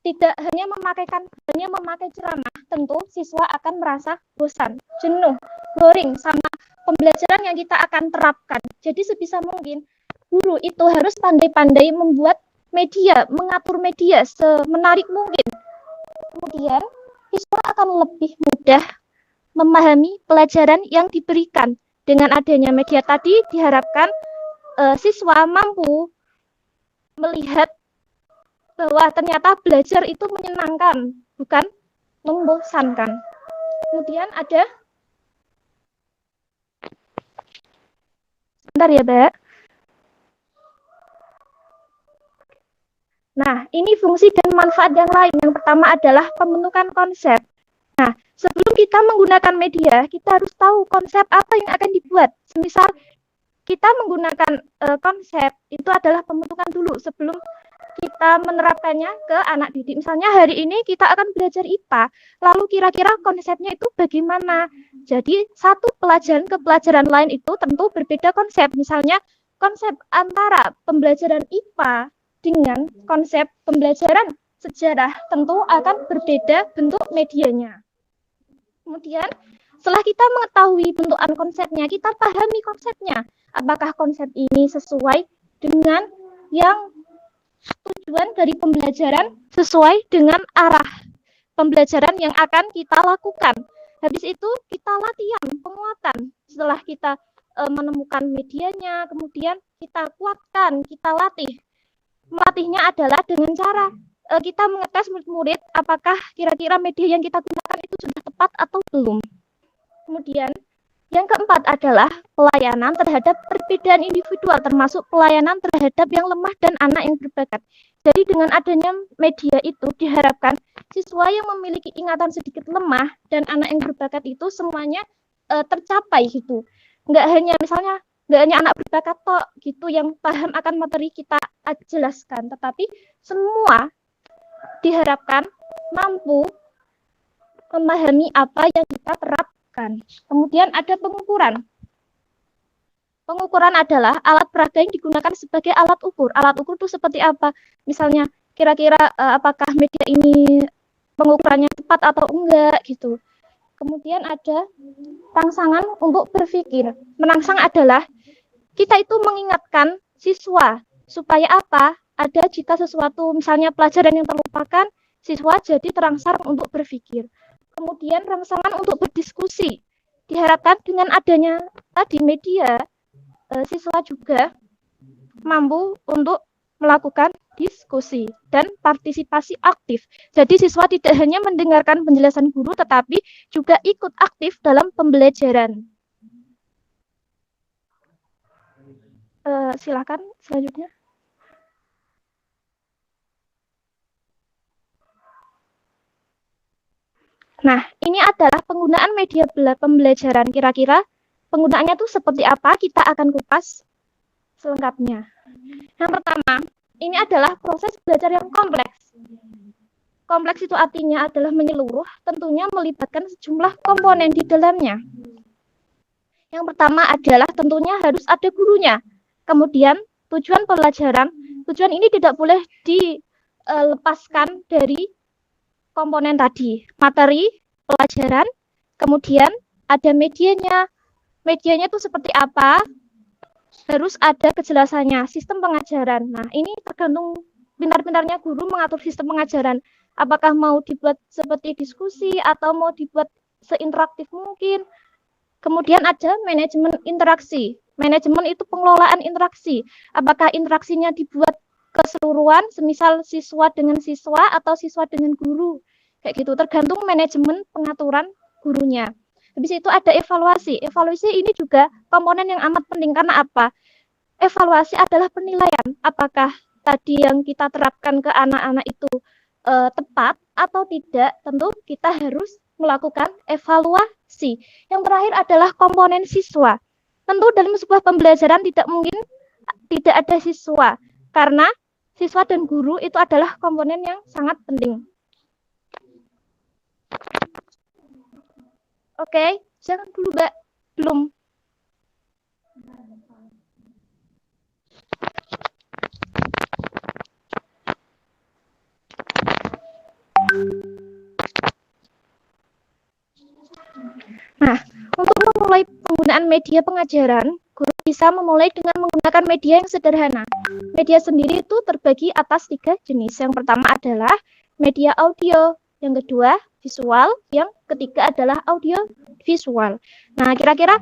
tidak hanya memakai ceramah, tentu siswa akan merasa bosan, jenuh, boring sama pembelajaran yang kita akan terapkan. Jadi sebisa mungkin guru itu harus pandai-pandai membuat media, mengatur media semenarik mungkin. Kemudian siswa akan lebih mudah memahami pelajaran yang diberikan. Dengan adanya media tadi diharapkan siswa mampu melihat bahwa ternyata belajar itu menyenangkan, bukan membosankan. Kemudian ada, sebentar ya, Mbak. Nah, ini fungsi dan manfaat yang lain. Yang pertama adalah pembentukan konsep. Nah, sebelum kita menggunakan media, kita harus tahu konsep apa yang akan dibuat. Semisal kita menggunakan konsep, itu adalah pembentukan dulu sebelum kita menerapkannya ke anak didik. Misalnya hari ini kita akan belajar IPA, lalu kira-kira konsepnya itu bagaimana? Jadi satu pelajaran ke pelajaran lain itu tentu berbeda konsep. Misalnya konsep antara pembelajaran IPA dengan konsep pembelajaran sejarah tentu akan berbeda bentuk medianya. Kemudian setelah kita mengetahui bentukan konsepnya, kita pahami konsepnya. Apakah konsep ini sesuai dengan yang tujuan dari pembelajaran, sesuai dengan arah pembelajaran yang akan kita lakukan. Habis itu kita latihan, penguatan. Setelah kita menemukan medianya, kemudian kita kuatkan, kita latih. Melatihnya adalah dengan cara kita mengetes murid-murid apakah kira-kira media yang kita gunakan itu sudah tepat atau belum. Kemudian yang keempat adalah pelayanan terhadap perbedaan individual, termasuk pelayanan terhadap yang lemah dan anak yang berbakat. Jadi dengan adanya media itu diharapkan siswa yang memiliki ingatan sedikit lemah dan anak yang berbakat itu semuanya tercapai gitu. Nggak hanya anak berbakat kok gitu yang paham akan materi kita jelaskan, tetapi semua diharapkan mampu memahami apa yang kita terapkan. Kemudian ada pengukuran. Pengukuran adalah alat peraga yang digunakan sebagai alat ukur. Alat ukur itu seperti apa? Misalnya, kira-kira apakah media ini pengukurannya tepat atau enggak gitu. Kemudian ada rangsangan untuk berpikir. Merangsang adalah kita itu mengingatkan siswa supaya apa? Ada jika sesuatu misalnya pelajaran yang terlupakan, siswa jadi terangsang untuk berpikir. Kemudian rangsangan untuk berdiskusi. Diharapkan dengan adanya tadi media, siswa juga mampu untuk melakukan diskusi dan partisipasi aktif. Jadi siswa tidak hanya mendengarkan penjelasan guru, tetapi juga ikut aktif dalam pembelajaran. Silakan selanjutnya. Nah, ini adalah penggunaan media pembelajaran. Kira-kira penggunaannya itu seperti apa? Kita akan kupas selengkapnya. Yang pertama, ini adalah proses belajar yang kompleks. Kompleks itu artinya adalah menyeluruh, tentunya melibatkan sejumlah komponen di dalamnya. Yang pertama adalah tentunya harus ada gurunya. Kemudian, tujuan pelajaran, tujuan ini tidak boleh dilepaskan dari komponen tadi, materi, pelajaran, kemudian ada medianya. Medianya itu seperti apa? Harus ada kejelasannya, sistem pengajaran. Nah, ini tergantung pintar-pintarnya guru mengatur sistem pengajaran. Apakah mau dibuat seperti diskusi atau mau dibuat seinteraktif mungkin. Kemudian ada manajemen interaksi. Manajemen itu pengelolaan interaksi. Apakah interaksinya dibuat keseluruhan, semisal siswa dengan siswa atau siswa dengan guru. Kayak gitu, tergantung manajemen pengaturan gurunya. Habis itu ada evaluasi. Evaluasi ini juga komponen yang amat penting. Karena apa? Evaluasi adalah penilaian. Apakah tadi yang kita terapkan ke anak-anak itu tepat atau tidak? Tentu kita harus melakukan evaluasi. Yang terakhir adalah komponen siswa. Tentu dalam sebuah pembelajaran tidak mungkin tidak ada siswa. Karena siswa dan guru itu adalah komponen yang sangat penting. Oke, jangan dulu, Mbak. Belum. Nah, untuk memulai penggunaan media pengajaran, guru bisa memulai dengan menggunakan media yang sederhana. Media sendiri itu terbagi atas 3 jenis. Yang pertama adalah media audio, yang kedua visual, yang ketiga adalah audio visual. Nah, kira-kira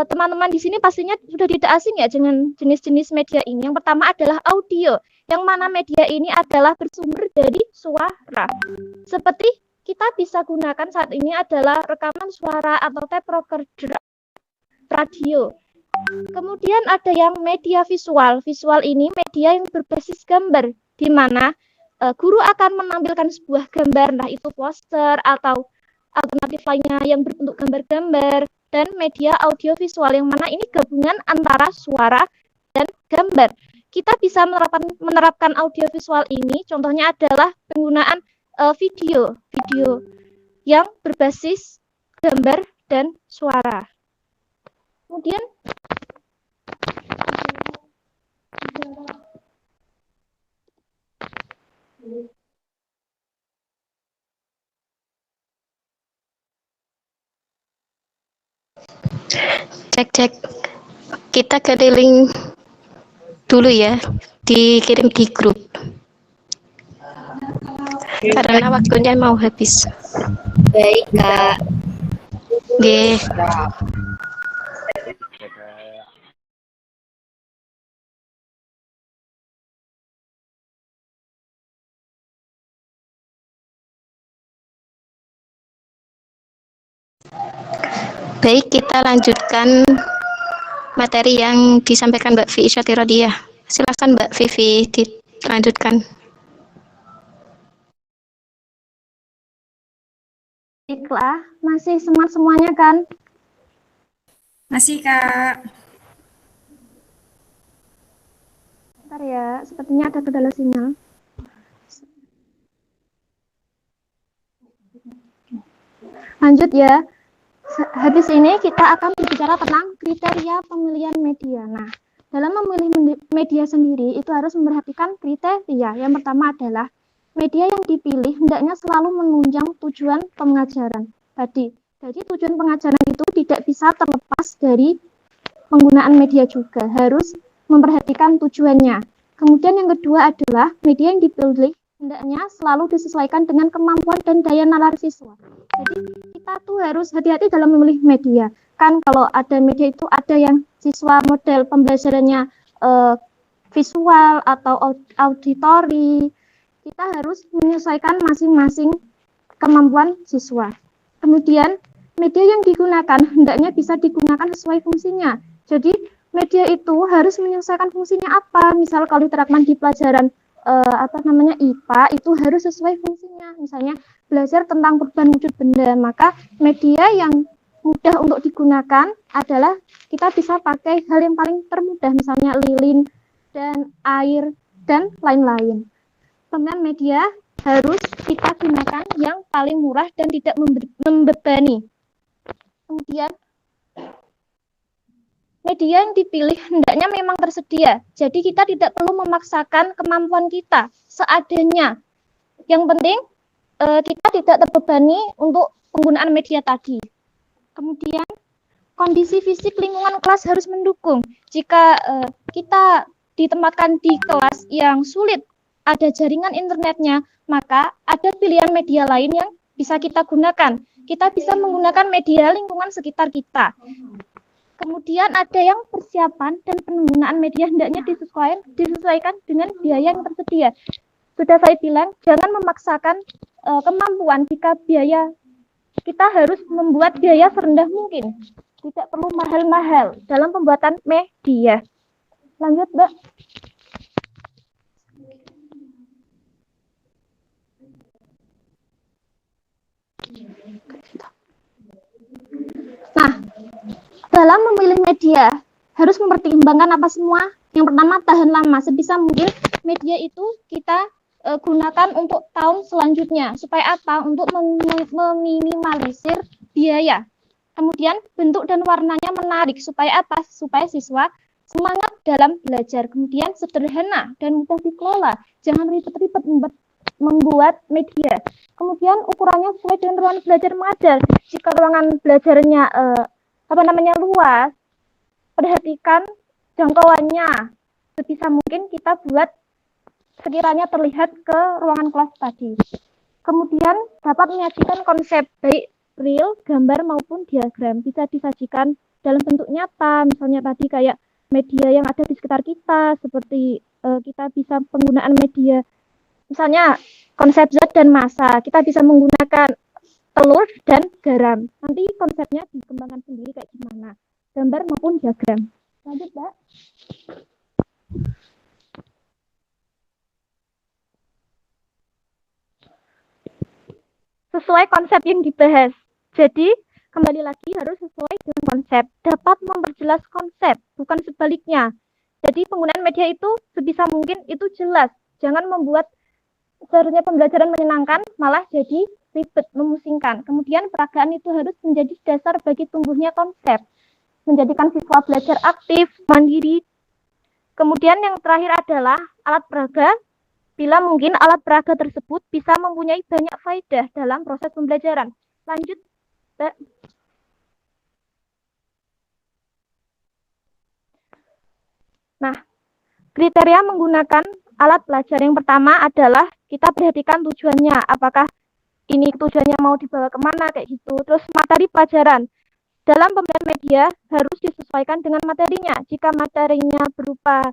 teman-teman di sini pastinya sudah tidak asing ya dengan jenis-jenis media ini. Yang pertama adalah audio, yang mana media ini adalah bersumber dari suara. Seperti kita bisa gunakan saat ini adalah rekaman suara atau tape recorder radio. Kemudian ada yang media visual. Visual ini media yang berbasis gambar, di mana guru akan menampilkan sebuah gambar, nah itu poster atau alternatif lainnya yang berbentuk gambar-gambar. Dan media audio visual, yang mana ini gabungan antara suara dan gambar. Kita bisa menerapkan audio visual ini, contohnya adalah penggunaan video yang berbasis gambar dan suara. Kemudian Cek. Kita keliling dulu ya, dikirim di grup. Karena waktunya mau habis. Baik, Kak. Oke. Baik, kita lanjutkan materi yang disampaikan Mbak Vivi Isyatirodiyah. Silakan Mbak Vivi dilanjutkan. baiklah, masih semangat semuanya kan? Masih, Kak. Bentar ya, sepertinya ada kendala sinyal. Lanjut ya. Habis ini kita akan berbicara tentang kriteria pemilihan media. Nah, dalam memilih media sendiri itu harus memperhatikan kriteria. Yang pertama adalah media yang dipilih hendaknya selalu menunjang tujuan pengajaran tadi. Jadi tujuan pengajaran itu tidak bisa terlepas dari penggunaan media juga, harus memperhatikan tujuannya. Kemudian yang kedua adalah media yang dipilih hendaknya selalu disesuaikan dengan kemampuan dan daya nalar siswa. Jadi kita tuh harus hati-hati dalam memilih media. Kan kalau ada media itu ada yang siswa model pembelajarannya visual atau auditori. Kita harus menyesuaikan masing-masing kemampuan siswa. Kemudian media yang digunakan hendaknya bisa digunakan sesuai fungsinya. Jadi media itu harus menyesuaikan fungsinya apa. Misal kalau diterapkan di pelajaran IPA itu harus sesuai fungsinya. Misalnya belajar tentang perubahan wujud benda, maka media yang mudah untuk digunakan adalah kita bisa pakai hal yang paling termudah, misalnya lilin dan air dan lain-lain. Kemudian media harus kita gunakan yang paling murah dan tidak membebani. Kemudian media yang dipilih hendaknya memang tersedia. Jadi kita tidak perlu memaksakan kemampuan kita seadanya. Yang penting kita tidak terbebani untuk penggunaan media tadi. Kemudian kondisi fisik lingkungan kelas harus mendukung. Jika kita ditempatkan di kelas yang sulit ada jaringan internetnya, maka ada pilihan media lain yang bisa kita gunakan. Kita bisa menggunakan media lingkungan sekitar kita. Kemudian ada yang persiapan dan penggunaan media hendaknya disesuaikan dengan biaya yang tersedia. Sudah saya bilang, jangan memaksakan kemampuan jika biaya kita harus membuat biaya serendah mungkin. Tidak perlu mahal-mahal dalam pembuatan media. Lanjut, Mbak. Nah, dalam memilih media harus mempertimbangkan apa semua. Yang pertama, tahan lama. Sebisa mungkin media itu kita gunakan untuk tahun selanjutnya. Supaya apa? Untuk meminimalisir biaya. Kemudian bentuk dan warnanya menarik. Supaya apa? Supaya siswa semangat dalam belajar. Kemudian sederhana dan mudah dikelola. Jangan ribet-ribet membuat media. Kemudian ukurannya sesuai dengan ruangan belajar mengajar. Jika ruangan belajarnya luas, perhatikan jangkauannya. Sebisa mungkin kita buat sekiranya terlihat ke ruangan kelas tadi. Kemudian dapat menyajikan konsep baik real, gambar maupun diagram. Bisa disajikan dalam bentuk nyata, misalnya tadi kayak media yang ada di sekitar kita, seperti kita bisa penggunaan media, misalnya konsep zat dan massa. Kita bisa menggunakan telur dan garam. Nanti konsepnya dikembangkan sendiri kayak gimana, gambar maupun diagram. Lanjut, Mbak. Sesuai konsep yang dibahas. Jadi, kembali lagi harus sesuai dengan konsep. Dapat memperjelas konsep, bukan sebaliknya. Jadi, penggunaan media itu sebisa mungkin itu jelas. Jangan membuat seharusnya pembelajaran menyenangkan, malah jadi ribet, memusingkan. Kemudian peragaan itu harus menjadi dasar bagi tumbuhnya konsep. Menjadikan siswa belajar aktif, mandiri. Kemudian yang terakhir adalah alat peraga. Bila mungkin alat peraga tersebut bisa mempunyai banyak faedah dalam proses pembelajaran. Lanjut, Mbak. Nah, kriteria menggunakan alat belajar yang pertama adalah kita perhatikan tujuannya. Apakah ini tujuannya mau dibawa kemana, kayak gitu. Terus materi pelajaran. Dalam pemilihan media harus disesuaikan dengan materinya. Jika materinya berupa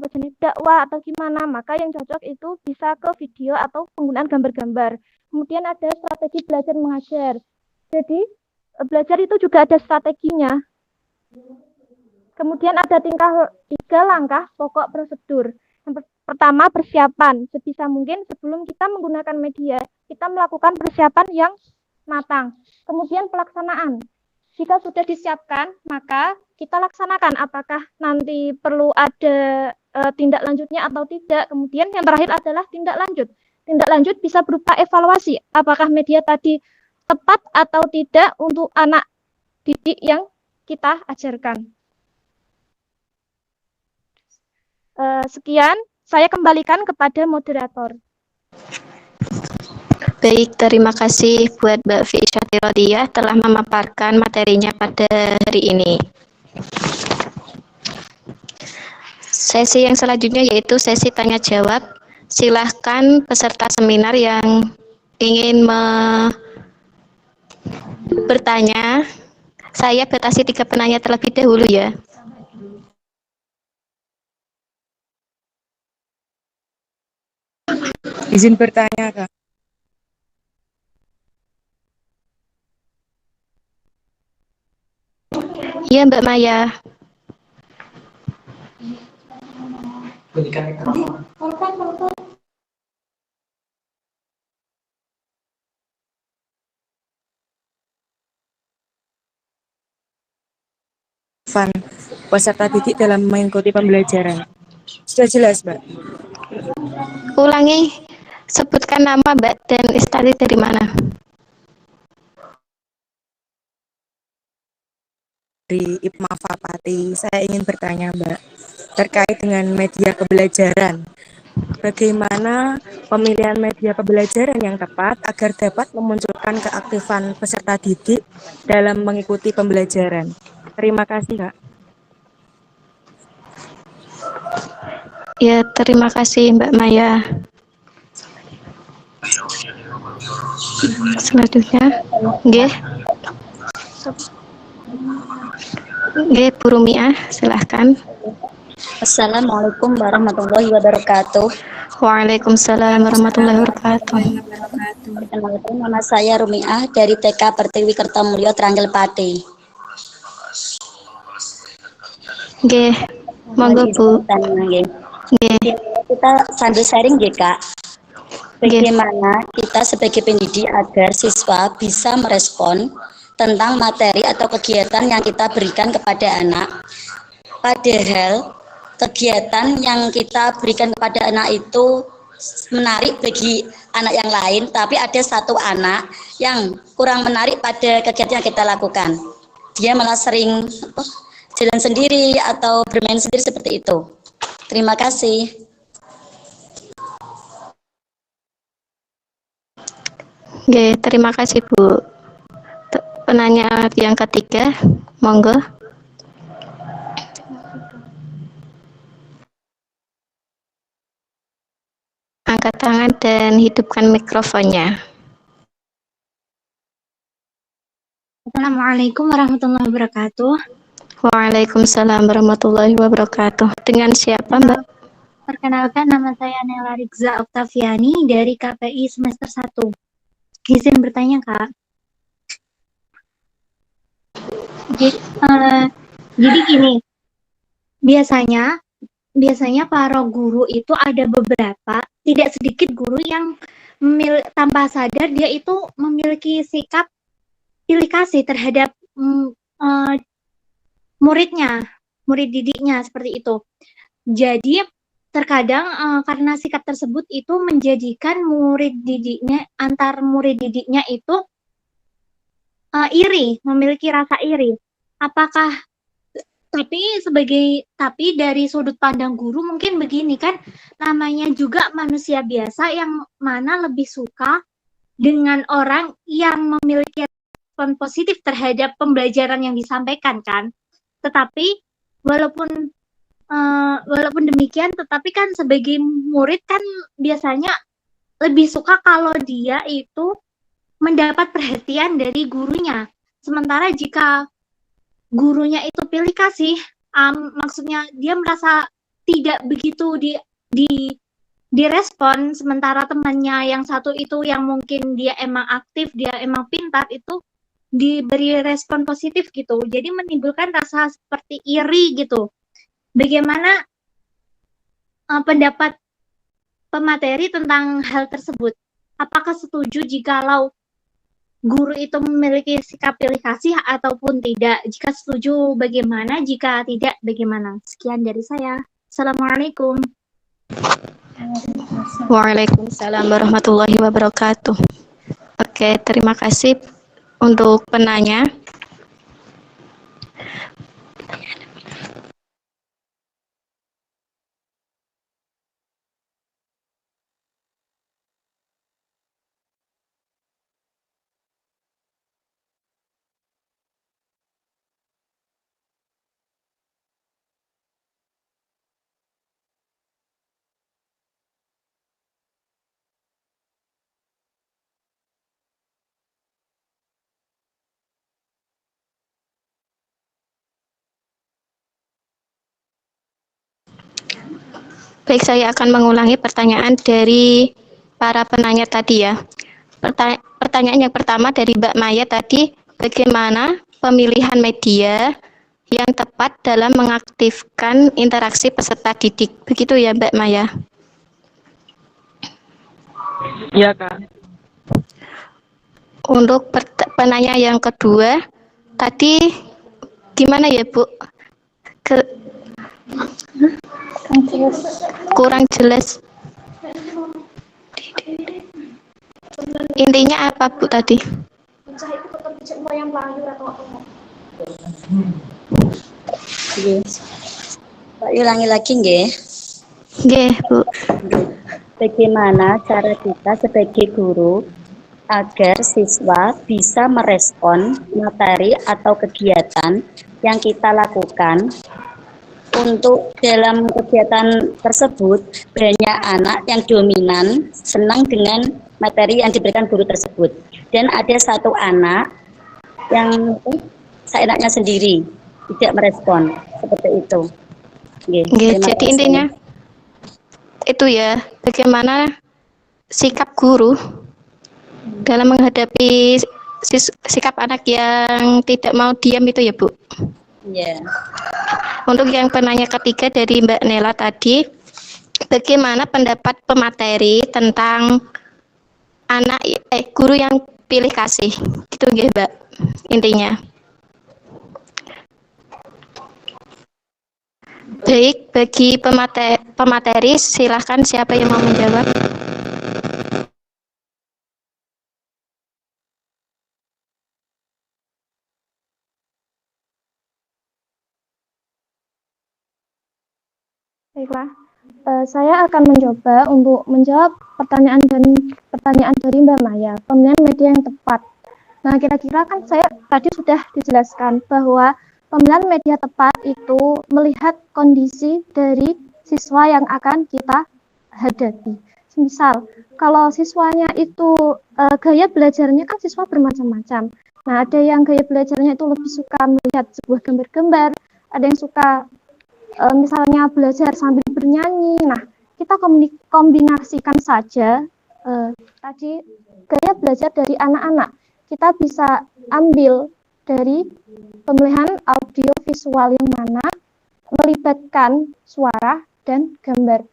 jenis dakwah atau gimana, maka yang cocok itu bisa ke video atau penggunaan gambar-gambar. Kemudian ada strategi belajar mengajar. Jadi belajar itu juga ada strateginya. Kemudian ada 3 langkah pokok prosedur. Yang pertama, persiapan. Sebisa mungkin sebelum kita menggunakan media, kita melakukan persiapan yang matang. Kemudian pelaksanaan. Jika sudah disiapkan, maka kita laksanakan. Apakah nanti perlu ada tindak lanjutnya atau tidak. Kemudian yang terakhir adalah tindak lanjut. Tindak lanjut bisa berupa evaluasi. Apakah media tadi tepat atau tidak untuk anak didik yang kita ajarkan. Sekian, saya kembalikan kepada moderator. Baik, terima kasih buat Mbak Fiisyati Rodiyah telah memaparkan materinya pada hari ini. Sesi yang selanjutnya yaitu sesi tanya jawab. Silahkan peserta seminar yang ingin bertanya, saya batasi 3 penanya terlebih dahulu ya. Izin bertanya, Kak. Iya, Mbak Maya. Bunyikan mikrofon. Peserta didik dalam mengikuti pembelajaran. Sudah jelas, Mbak? Ulangi, sebutkan nama Mbak dan instansi dari mana. Dari IPMA Fapati, saya ingin bertanya, Mbak, terkait dengan media pembelajaran. Bagaimana pemilihan media pembelajaran yang tepat agar dapat memunculkan keaktifan peserta didik dalam mengikuti pembelajaran? Terima kasih, Kak. Ya, terima kasih Mbak Maya. Selanjutnya, nggih. Nggih, Bu Rumiah, silahkan. Assalamualaikum warahmatullahi wabarakatuh. Waalaikumsalam warahmatullahi wabarakatuh. Perkenalkan, nama saya Rumiah dari TK Pertiwi Kertomulyo, Tranggal Pati. Nggih, monggo Bu. Nggih. Nggih. Kita sambil sharing nggih, Kak. Bagaimana kita sebagai pendidik agar siswa bisa merespon tentang materi atau kegiatan yang kita berikan kepada anak. Padahal kegiatan yang kita berikan kepada anak itu menarik bagi anak yang lain, tapi ada satu anak yang kurang menarik pada kegiatan yang kita lakukan. Dia malah sering jalan sendiri atau bermain sendiri seperti itu. Terima kasih. Oke, terima kasih Bu. Penanya yang ketiga, monggo. Angkat tangan dan hidupkan mikrofonnya. Assalamualaikum warahmatullahi wabarakatuh. Waalaikumsalam warahmatullahi wabarakatuh. Dengan siapa, Mbak? Perkenalkan, nama saya Nela Rigza Oktaviani dari KPI semester 1. Izin bertanya, Kak. Jadi gini, biasanya para guru itu ada beberapa, tidak sedikit guru yang tanpa sadar dia itu memiliki sikap pilih kasih terhadap murid didiknya seperti itu. Jadi terkadang karena sikap tersebut itu menjadikan antar murid didiknya itu iri, memiliki rasa iri. Tapi dari sudut pandang guru mungkin begini kan, namanya juga manusia biasa yang mana lebih suka dengan orang yang memiliki respon positif terhadap pembelajaran yang disampaikan kan. Tetapi walaupun demikian, tetapi kan sebagai murid kan biasanya lebih suka kalau dia itu mendapat perhatian dari gurunya. Sementara jika gurunya itu pilih kasih, maksudnya dia merasa tidak begitu direspon, sementara temannya yang satu itu yang mungkin dia emang aktif, dia emang pintar, itu diberi respon positif gitu. Jadi menimbulkan rasa seperti iri gitu. Bagaimana pendapat pemateri tentang hal tersebut? Apakah setuju jikalau guru itu memiliki sikap pilih kasih ataupun tidak? Jika setuju bagaimana? Jika tidak bagaimana? Sekian dari saya. Assalamualaikum. Waalaikumsalam warahmatullahi wabarakatuh. Oke, terima kasih untuk penanya. Baik, saya akan mengulangi pertanyaan dari para penanya tadi ya. Pertanyaan yang pertama dari Mbak Maya tadi, bagaimana pemilihan media yang tepat dalam mengaktifkan interaksi peserta didik? Begitu ya Mbak Maya? Iya, Kak. Untuk penanya yang kedua, tadi gimana ya Bu? Kurang jelas. Intinya apa Bu tadi? Pak ulangi lagi nggih. Nggih, Bu. Bagaimana cara kita sebagai guru agar siswa bisa merespon materi atau kegiatan yang kita lakukan. Untuk dalam kegiatan tersebut, banyak anak yang dominan senang dengan materi yang diberikan guru tersebut. Dan ada satu anak yang seenaknya sendiri, tidak merespon, seperti itu. Jadi intinya itu ya, bagaimana sikap guru dalam menghadapi sikap anak yang tidak mau diam itu ya Bu? Iya. Untuk yang penanya ketiga dari Mbak Nela tadi, bagaimana pendapat pemateri tentang guru yang pilih kasih? Gitu ya Mbak, intinya. Baik, bagi pemateri silahkan siapa yang mau menjawab? Baiklah, saya akan mencoba untuk menjawab pertanyaan dari Mbak Maya, pemilihan media yang tepat. Nah, kira-kira kan saya tadi sudah dijelaskan bahwa pemilihan media tepat itu melihat kondisi dari siswa yang akan kita hadapi. Misal, kalau siswanya itu gaya belajarnya kan siswa bermacam-macam. Nah, ada yang gaya belajarnya itu lebih suka melihat sebuah gambar-gambar, ada yang suka misalnya belajar sambil bernyanyi. Nah, kita kombinasikan saja tadi gaya belajar dari anak-anak. Kita bisa ambil dari pemilihan audio visual yang mana melibatkan suara dan gambar.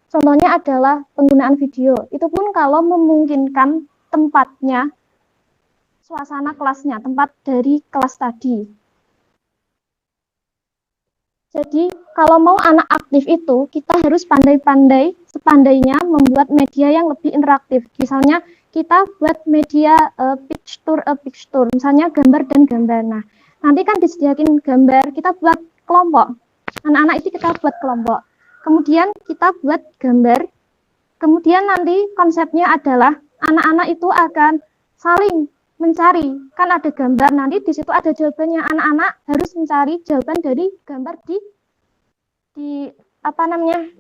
Contohnya adalah penggunaan video. Itu pun kalau memungkinkan tempatnya, suasana kelasnya, tempat dari kelas tadi. Jadi, kalau mau anak aktif itu, kita harus pandai-pandai, sepandainya membuat media yang lebih interaktif. Misalnya, kita buat media picture, misalnya gambar dan gambar. Nah, nanti kan disediakan gambar, kita buat kelompok. Anak-anak itu kita buat kelompok. Kemudian kita buat gambar. Kemudian nanti konsepnya adalah anak-anak itu akan saling mencari, kan ada gambar, nanti di situ ada jawabannya. Anak-anak harus mencari jawaban dari gambar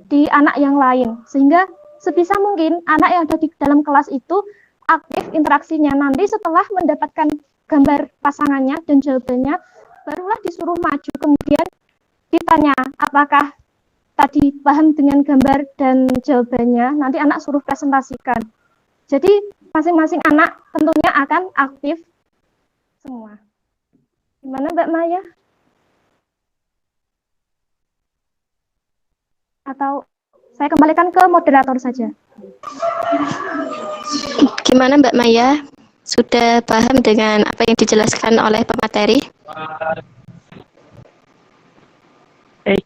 di anak yang lain, sehingga sebisa mungkin anak yang ada di dalam kelas itu aktif interaksinya. Nanti setelah mendapatkan gambar pasangannya dan jawabannya, barulah disuruh maju, kemudian ditanya apakah tadi paham dengan gambar dan jawabannya, nanti anak suruh presentasikan. Jadi masing-masing anak tentunya akan aktif semua. Gimana Mbak Maya? Atau saya kembalikan ke moderator saja. Gimana Mbak Maya? Sudah paham dengan apa yang dijelaskan oleh pemateri?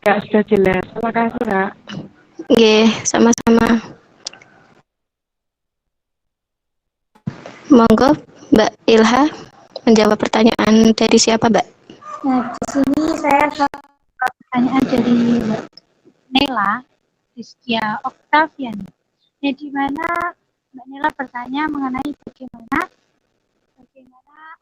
Kak, sudah jelas. Terima kasih, Kak. Oke, sama-sama. Monggo, Mbak Ilha menjawab pertanyaan dari siapa, Mbak? Nah, di sini saya akan pertanyaan dari Mbak Nela Rizkia Oktavian. Di mana Mbak Nela bertanya mengenai bagaimana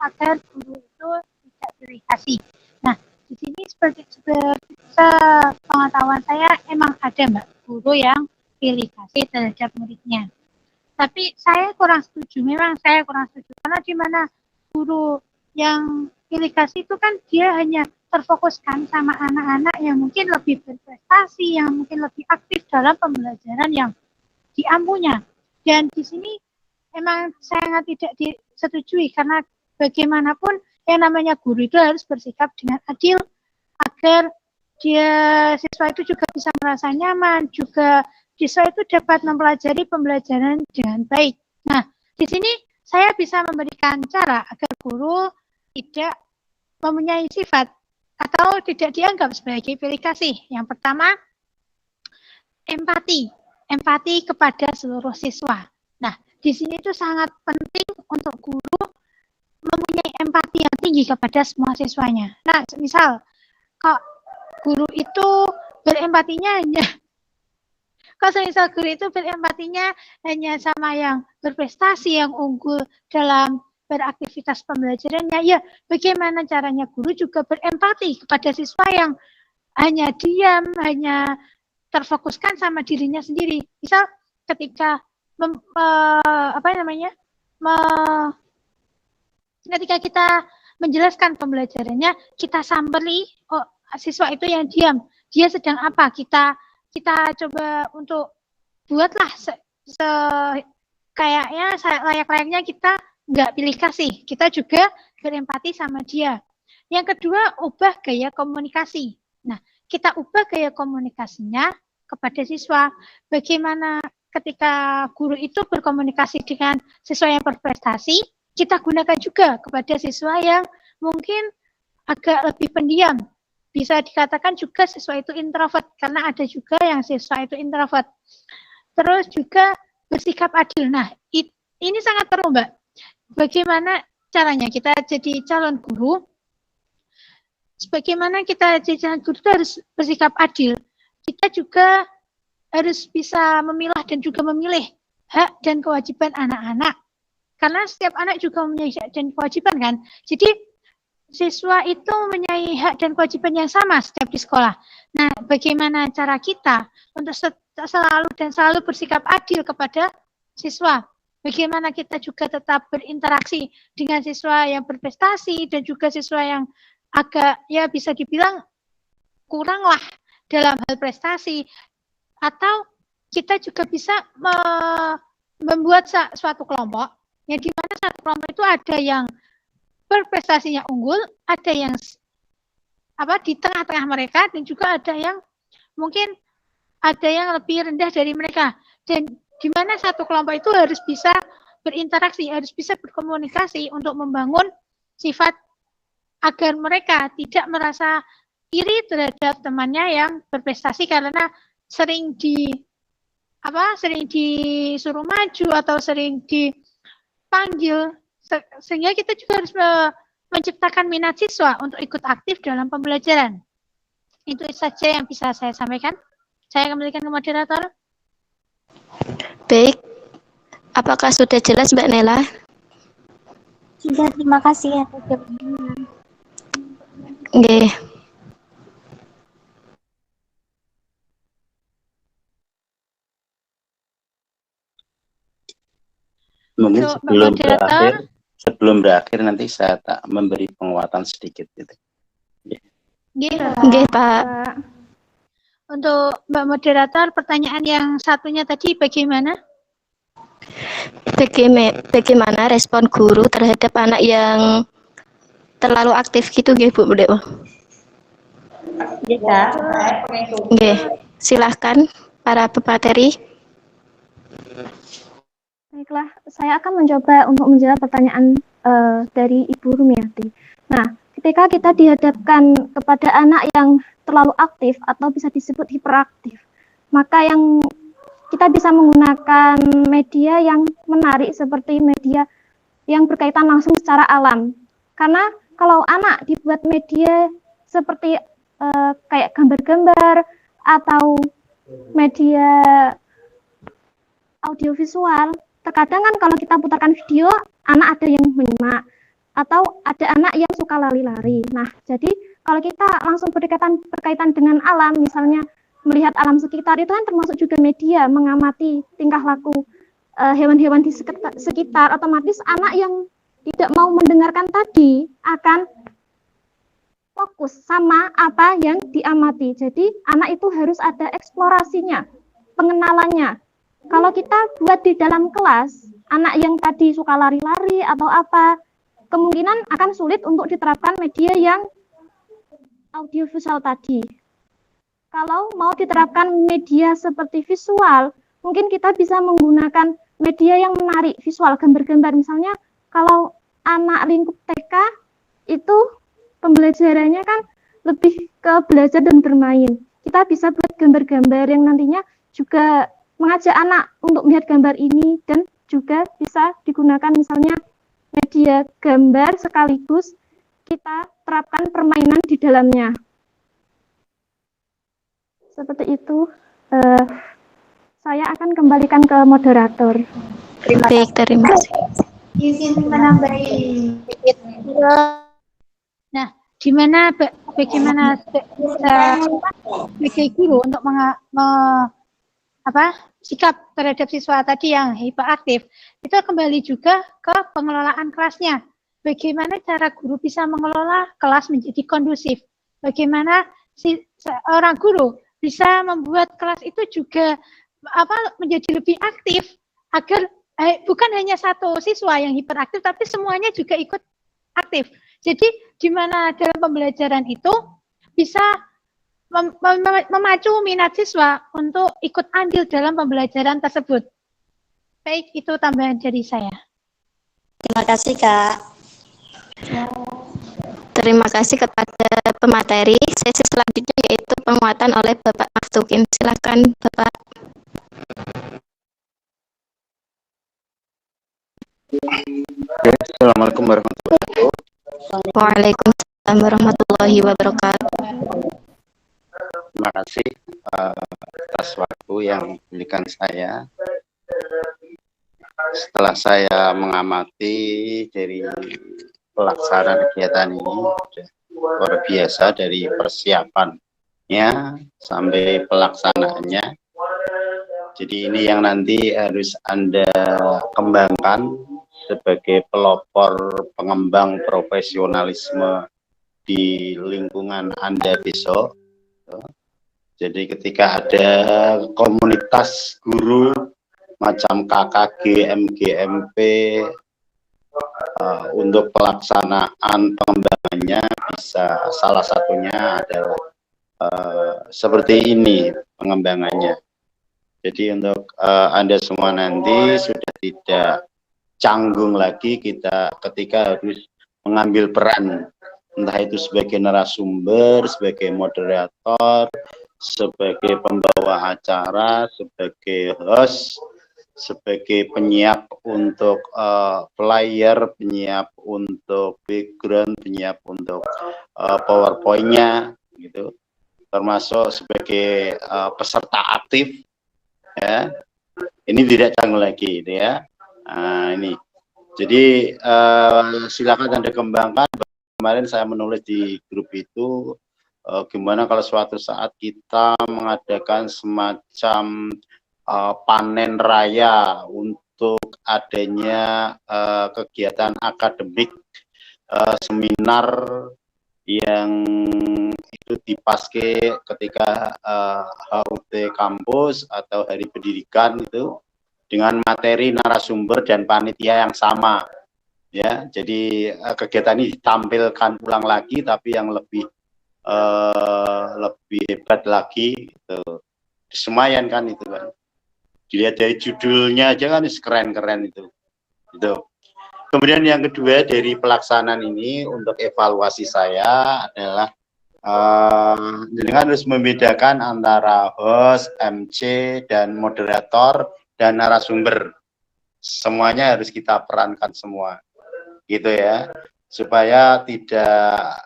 agar guru itu tidak pilih kasih. Nah, di sini seperti sepengetahuan saya emang ada Mbak guru yang pilih kasih terhadap muridnya. Tapi saya kurang setuju, memang saya kurang setuju karena di mana guru yang pilih kasih itu kan dia hanya terfokuskan sama anak-anak yang mungkin lebih berprestasi, yang mungkin lebih aktif dalam pembelajaran yang diampunya. Dan di sini emang sangat tidak disetujui karena bagaimanapun yang namanya guru itu harus bersikap dengan adil agar siswa itu juga bisa merasa nyaman, juga siswa itu dapat mempelajari pembelajaran dengan baik. Nah, di sini saya bisa memberikan cara agar guru tidak mempunyai sifat atau tidak dianggap sebagai pilih kasih. Yang pertama, empati. Empati kepada seluruh siswa. Nah, di sini itu sangat penting untuk guru mempunyai empati yang tinggi kepada semua siswanya. Nah, misal, kok guru itu berempatinya hanya sama yang berprestasi, yang unggul dalam beraktivitas pembelajarannya, ya bagaimana caranya guru juga berempati kepada siswa yang hanya diam, hanya terfokuskan sama dirinya sendiri. Misal ketika ketika kita menjelaskan pembelajarannya, kita samperi, oh siswa itu yang diam, dia sedang apa? Kita coba untuk buatlah kayaknya layak-layaknya kita nggak pilih kasih, kita juga berempati sama dia. Yang kedua, ubah gaya komunikasi. Nah, kita ubah gaya komunikasinya kepada siswa. Bagaimana ketika guru itu berkomunikasi dengan siswa yang berprestasi, kita gunakan juga kepada siswa yang mungkin agak lebih pendiam. Bisa dikatakan juga siswa itu introvert, karena ada juga yang siswa itu introvert. Terus juga bersikap adil. Nah, ini sangat perlu, Mbak. Bagaimana caranya kita jadi calon guru? Sebagaimana kita jadi calon guru itu harus bersikap adil. Kita juga harus bisa memilah dan juga memilih hak dan kewajiban anak-anak. Karena setiap anak juga mempunyai hak dan kewajiban kan. Jadi siswa itu mempunyai hak dan kewajiban yang sama setiap di sekolah. Nah, bagaimana cara kita untuk selalu bersikap adil kepada siswa? Bagaimana kita juga tetap berinteraksi dengan siswa yang berprestasi dan juga siswa yang agak ya bisa dibilang kuranglah dalam hal prestasi, atau kita juga bisa membuat suatu kelompok yang dimana satu kelompok itu ada yang berprestasinya unggul, ada yang di tengah-tengah mereka, dan juga ada yang mungkin ada yang lebih rendah dari mereka, dan di mana satu kelompok itu harus bisa berinteraksi, harus bisa berkomunikasi untuk membangun sifat agar mereka tidak merasa iri terhadap temannya yang berprestasi karena sering disuruh maju atau sering dipanggil, sehingga kita juga harus menciptakan minat siswa untuk ikut aktif dalam pembelajaran. Itu saja yang bisa saya sampaikan. Saya kembalikan ke moderator. Baik, apakah sudah jelas Mbak Nela? Sudah, terima kasih atas jawabannya. Oke. Mungkin sebelum berakhir nanti saya tak memberi penguatan sedikit gitu. Nggih, Pak. Untuk Mbak Moderator, pertanyaan yang satunya tadi bagaimana? Bagaimana respon guru terhadap anak yang terlalu aktif gitu nggih Bu Dewa? Nggih, silahkan para pemateri. Baiklah, saya akan mencoba untuk menjawab pertanyaan dari Ibu Rumiati. Nah, ketika kita dihadapkan kepada anak yang terlalu aktif atau bisa disebut hiperaktif, maka yang kita bisa menggunakan media yang menarik seperti media yang berkaitan langsung secara alam. Karena kalau anak dibuat media seperti kayak gambar-gambar atau media audiovisual, terkadang kan kalau kita putarkan video, anak ada yang menyimak atau ada anak yang suka lari-lari. Nah, jadi kalau kita langsung berkaitan dengan alam, misalnya melihat alam sekitar, itu kan termasuk juga media, mengamati tingkah laku hewan-hewan di sekitar, otomatis anak yang tidak mau mendengarkan tadi akan fokus sama apa yang diamati. Jadi anak itu harus ada eksplorasinya, pengenalannya. Kalau kita buat di dalam kelas, anak yang tadi suka lari-lari atau apa, kemungkinan akan sulit untuk diterapkan media yang audiovisual tadi. Kalau mau diterapkan media seperti visual, mungkin kita bisa menggunakan media yang menarik, visual, gambar-gambar. Misalnya kalau anak lingkup TK itu pembelajarannya kan lebih ke belajar dan bermain. Kita bisa buat gambar-gambar yang nantinya juga mengajak anak untuk melihat gambar ini, dan juga bisa digunakan misalnya media gambar sekaligus kita terapkan permainan di dalamnya. Seperti itu. Saya akan kembalikan ke moderator. Terima kasih. Izin menambahi sedikit. Nah, bagaimana sebagai guru untuk sikap terhadap siswa tadi yang hiperaktif, itu kembali juga ke pengelolaan kelasnya. Bagaimana cara guru bisa mengelola kelas menjadi kondusif? Bagaimana seorang guru bisa membuat kelas itu juga menjadi lebih aktif, agar bukan hanya satu siswa yang hiperaktif, tapi semuanya juga ikut aktif. Jadi di mana dalam pembelajaran itu bisa memacu minat siswa untuk ikut andil dalam pembelajaran tersebut. Baik, itu tambahan dari saya. Terima kasih, Kak. Terima kasih kepada pemateri. Sesi selanjutnya yaitu penguatan oleh Bapak Maftukin. Silakan, Bapak. Assalamualaikum warahmatullahi wabarakatuh. Waalaikumsalam warahmatullahi wabarakatuh. Terima kasih atas waktu yang diberikan saya. Setelah saya mengamati dari pelaksanaan kegiatan ini, luar biasa dari persiapannya sampai pelaksanaannya. Jadi ini yang nanti harus Anda kembangkan sebagai pelopor pengembang profesionalisme di lingkungan Anda besok. Jadi ketika ada komunitas guru macam KKG, MGMP, untuk pelaksanaan pengembangannya bisa salah satunya adalah seperti ini pengembangannya. Jadi untuk Anda semua nanti sudah tidak canggung lagi kita ketika harus mengambil peran, entah itu sebagai narasumber, sebagai moderator, sebagai pembawa acara, sebagai host, sebagai penyiap untuk flyer, penyiap untuk background, penyiap untuk PowerPoint-nya, gitu, termasuk sebagai peserta aktif, ya. Ini tidak canggung lagi, gitu ya. Nah, ini. Jadi silakan Anda kembangkan. Kemarin saya menulis di grup itu, gimana kalau suatu saat kita mengadakan semacam panen raya untuk adanya kegiatan akademik, seminar yang itu dipaske ketika HUT kampus atau hari pendidikan itu dengan materi narasumber dan panitia yang sama, ya. Jadi kegiatan ini ditampilkan ulang lagi tapi yang lebih hebat lagi, gitu. Semayan kan itu kan. Dilihat dari judulnya aja kan keren-keren itu. Kemudian yang kedua dari pelaksanaan ini untuk evaluasi saya adalah dengan harus membedakan antara host, MC, dan moderator dan narasumber. Semuanya harus kita perankan semua, gitu ya, supaya tidak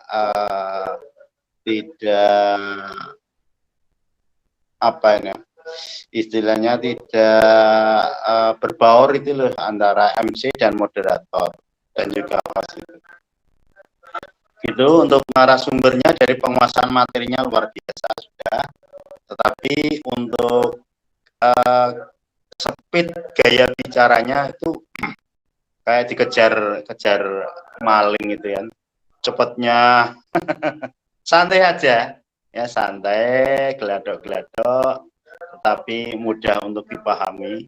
istilahnya tidak berbaur itu loh antara MC dan moderator dan juga host itu. Gitu. Untuk narasumbernya dari penguasaan materinya luar biasa sudah, tetapi untuk speed gaya bicaranya itu kayak dikejar maling gitu ya, cepatnya santai aja, ya santai, geladok-geladok, tetapi mudah untuk dipahami.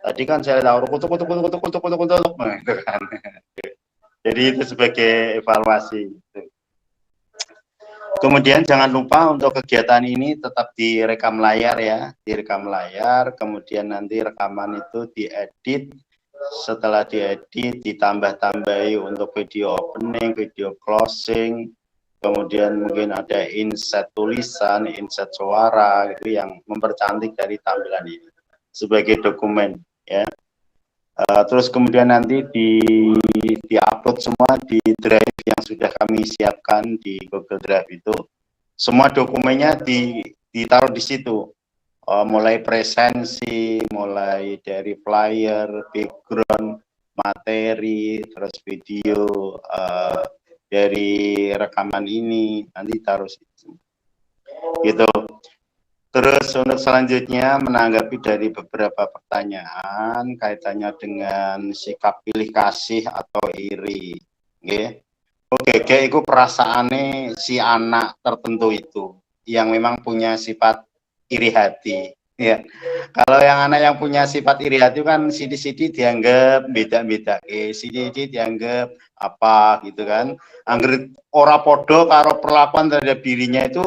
Tadi kan saya tahu kutuk, nah, itu kan. Jadi itu sebagai evaluasi. Kemudian jangan lupa untuk kegiatan ini tetap direkam layar ya, direkam layar, kemudian nanti rekaman itu diedit, setelah diedit ditambah-tambahi untuk video opening, video closing, kemudian mungkin ada inset tulisan, inset suara, itu yang mempercantik dari tampilan ini sebagai dokumen ya. Terus kemudian nanti di-upload semua di drive yang sudah kami siapkan di Google Drive itu. Semua dokumennya ditaruh di situ. Mulai presensi, mulai dari flyer, background, materi, terus video dari rekaman ini nanti taruh situ. Gitu. Terus untuk selanjutnya menanggapi dari beberapa pertanyaan kaitannya dengan sikap pilih kasih atau iri. Okay. Oke, itu perasaannya si anak tertentu itu yang memang punya sifat iri hati. Ya, kalau yang anak yang punya sifat iri hati kan sidi-sidi dianggap beda-beda, sidi-sidi dianggap apa gitu kan. Angger ora podo karo perlakuan terhadap dirinya itu.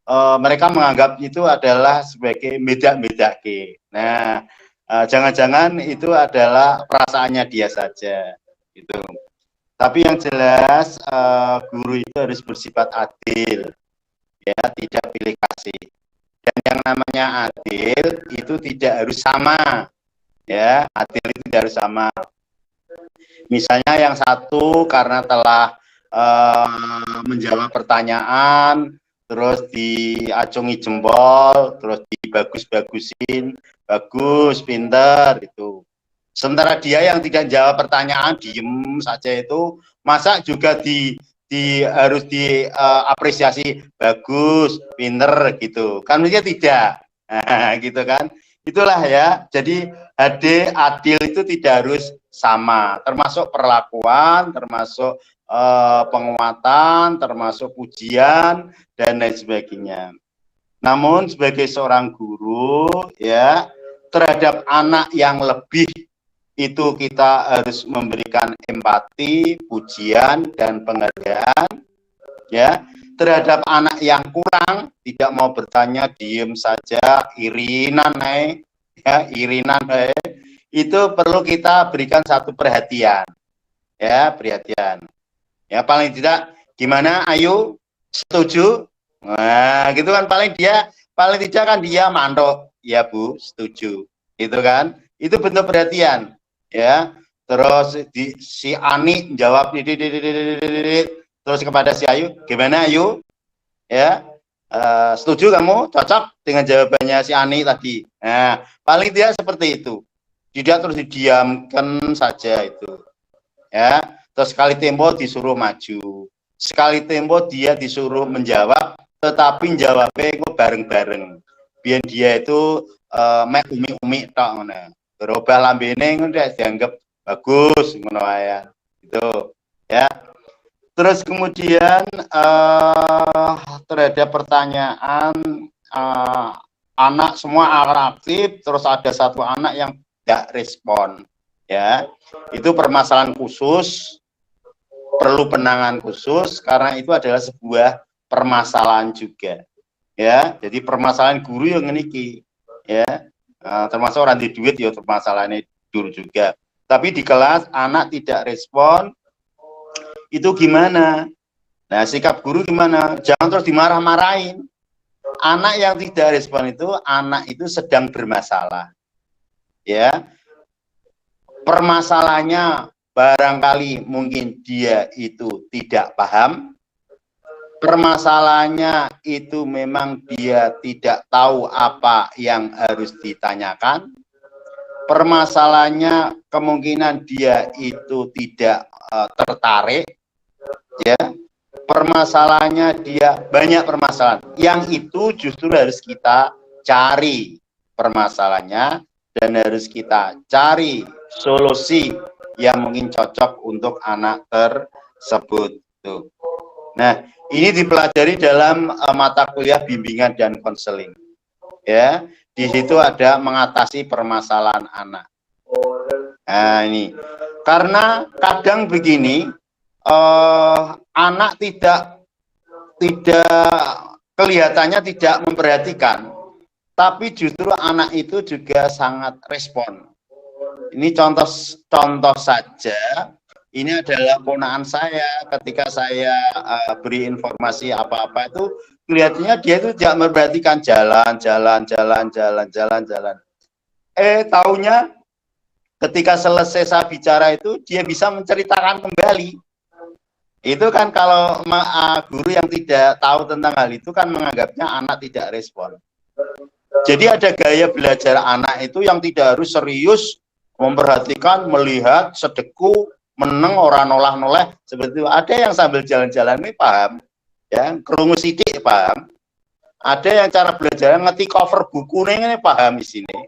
Mereka menganggap itu adalah sebagai beda-beda. Nah, jangan-jangan itu adalah perasaannya dia saja, gitu. Tapi yang jelas guru itu harus bersifat adil, ya, tidak pilih kasih. Dan yang namanya adil itu tidak harus sama, ya, adil itu tidak harus sama. Misalnya yang satu karena telah menjawab pertanyaan, terus diacungi jempol, terus dibagus-bagusin, bagus, pinter, gitu. Sementara dia yang tidak jawab pertanyaan, diem saja itu, masa juga harus diapresiasi, bagus, pinter, gitu. Kan mestinya tidak, nah, gitu kan. Itulah ya, jadi adil itu tidak harus sama, termasuk perlakuan, termasuk penguatan, termasuk ujian dan lain sebagainya. Namun sebagai seorang guru ya, terhadap anak yang lebih itu kita harus memberikan empati, pujian dan penghargaan ya. Terhadap anak yang kurang tidak mau bertanya, diem saja, irinan ya, irinan itu perlu kita berikan satu perhatian ya, perhatian. Ya paling tidak gimana, ayo setuju, nah gitu kan, paling tidak kan dia mandok, ya Bu setuju, gitu kan, itu bentuk perhatian ya. Terus si Ani jawab terus kepada si Ayu, gimana Ayu ya, setuju kamu, cocok dengan jawabannya si Ani tadi. Nah paling tidak seperti itu, tidak terus didiamkan saja itu ya. Terus sekali tempo disuruh maju, sekali tempo dia disuruh menjawab, tetapi jawabnya itu bareng-bareng. Biar dia itu mek umi-umi tok ngono. Berubah lambene udah dianggap bagus ngono ya. Gitu ya. Terus kemudian terhadap pertanyaan anak semua aktif, terus ada satu anak yang tidak respon ya. Itu permasalahan khusus, perlu penanganan khusus karena itu adalah sebuah permasalahan juga ya. Jadi permasalahan guru yang niki ya, termasuk orang di duit ya permasalahannya dulu juga. Tapi di kelas anak tidak respon, itu gimana? Nah sikap guru gimana? Jangan terus dimarah-marahin. Anak yang tidak respon itu anak itu sedang bermasalah ya. Permasalahannya barangkali mungkin dia itu tidak paham, permasalahannya itu memang dia tidak tahu apa yang harus ditanyakan, permasalahannya kemungkinan dia itu tidak tertarik, ya, permasalahannya dia banyak permasalahan, yang itu justru harus kita cari permasalahannya dan harus kita cari solusi yang mungkin cocok untuk anak tersebut tuh. Nah, ini dipelajari dalam mata kuliah bimbingan dan konseling. Ya, di situ ada mengatasi permasalahan anak. Nah, ini karena kadang begini, anak tidak kelihatannya tidak memperhatikan, tapi justru anak itu juga sangat respon. Ini contoh saja. Ini adalah ponakan saya. Ketika saya beri informasi apa-apa itu, kelihatannya dia itu tidak memperhatikan jalan. Taunya ketika selesai saya bicara itu, dia bisa menceritakan kembali. Itu kan kalau guru yang tidak tahu tentang hal itu kan menganggapnya anak tidak respon. Jadi ada gaya belajar anak itu yang tidak harus serius, memperhatikan, melihat, sedeku, meneng, orang noleh seperti itu. Ada yang sambil jalan-jalan ini paham, ya, kerungu sidik paham. Ada yang cara belajar ngerti cover buku ini paham di sini.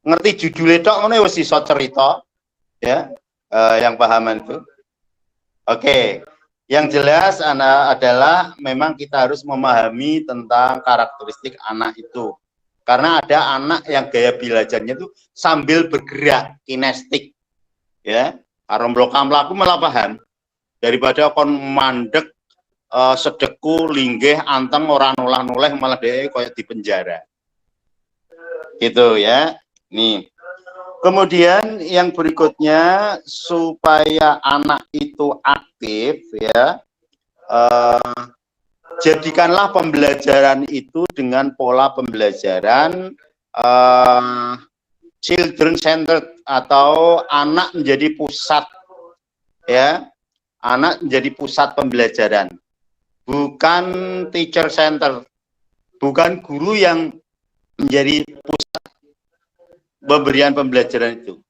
Ngerti judulnya tok ini wis iso cerita, ya, yang pahaman itu. Oke, yang jelas adalah memang kita harus memahami tentang karakteristik anak itu. Karena ada anak yang gaya belajarnya itu sambil bergerak, kinestik. Ya, arom blokam laku malah paham. Daripada kon mandek, sedeku, linggih, anteng, orang noleh malah dia kayak di penjara. Gitu ya. Nih. Kemudian yang berikutnya, supaya anak itu aktif, ya, jadikanlah pembelajaran itu dengan pola pembelajaran children centered atau anak menjadi pusat, ya, anak menjadi pusat pembelajaran, bukan teacher center, bukan guru yang menjadi pusat pemberian pembelajaran itu.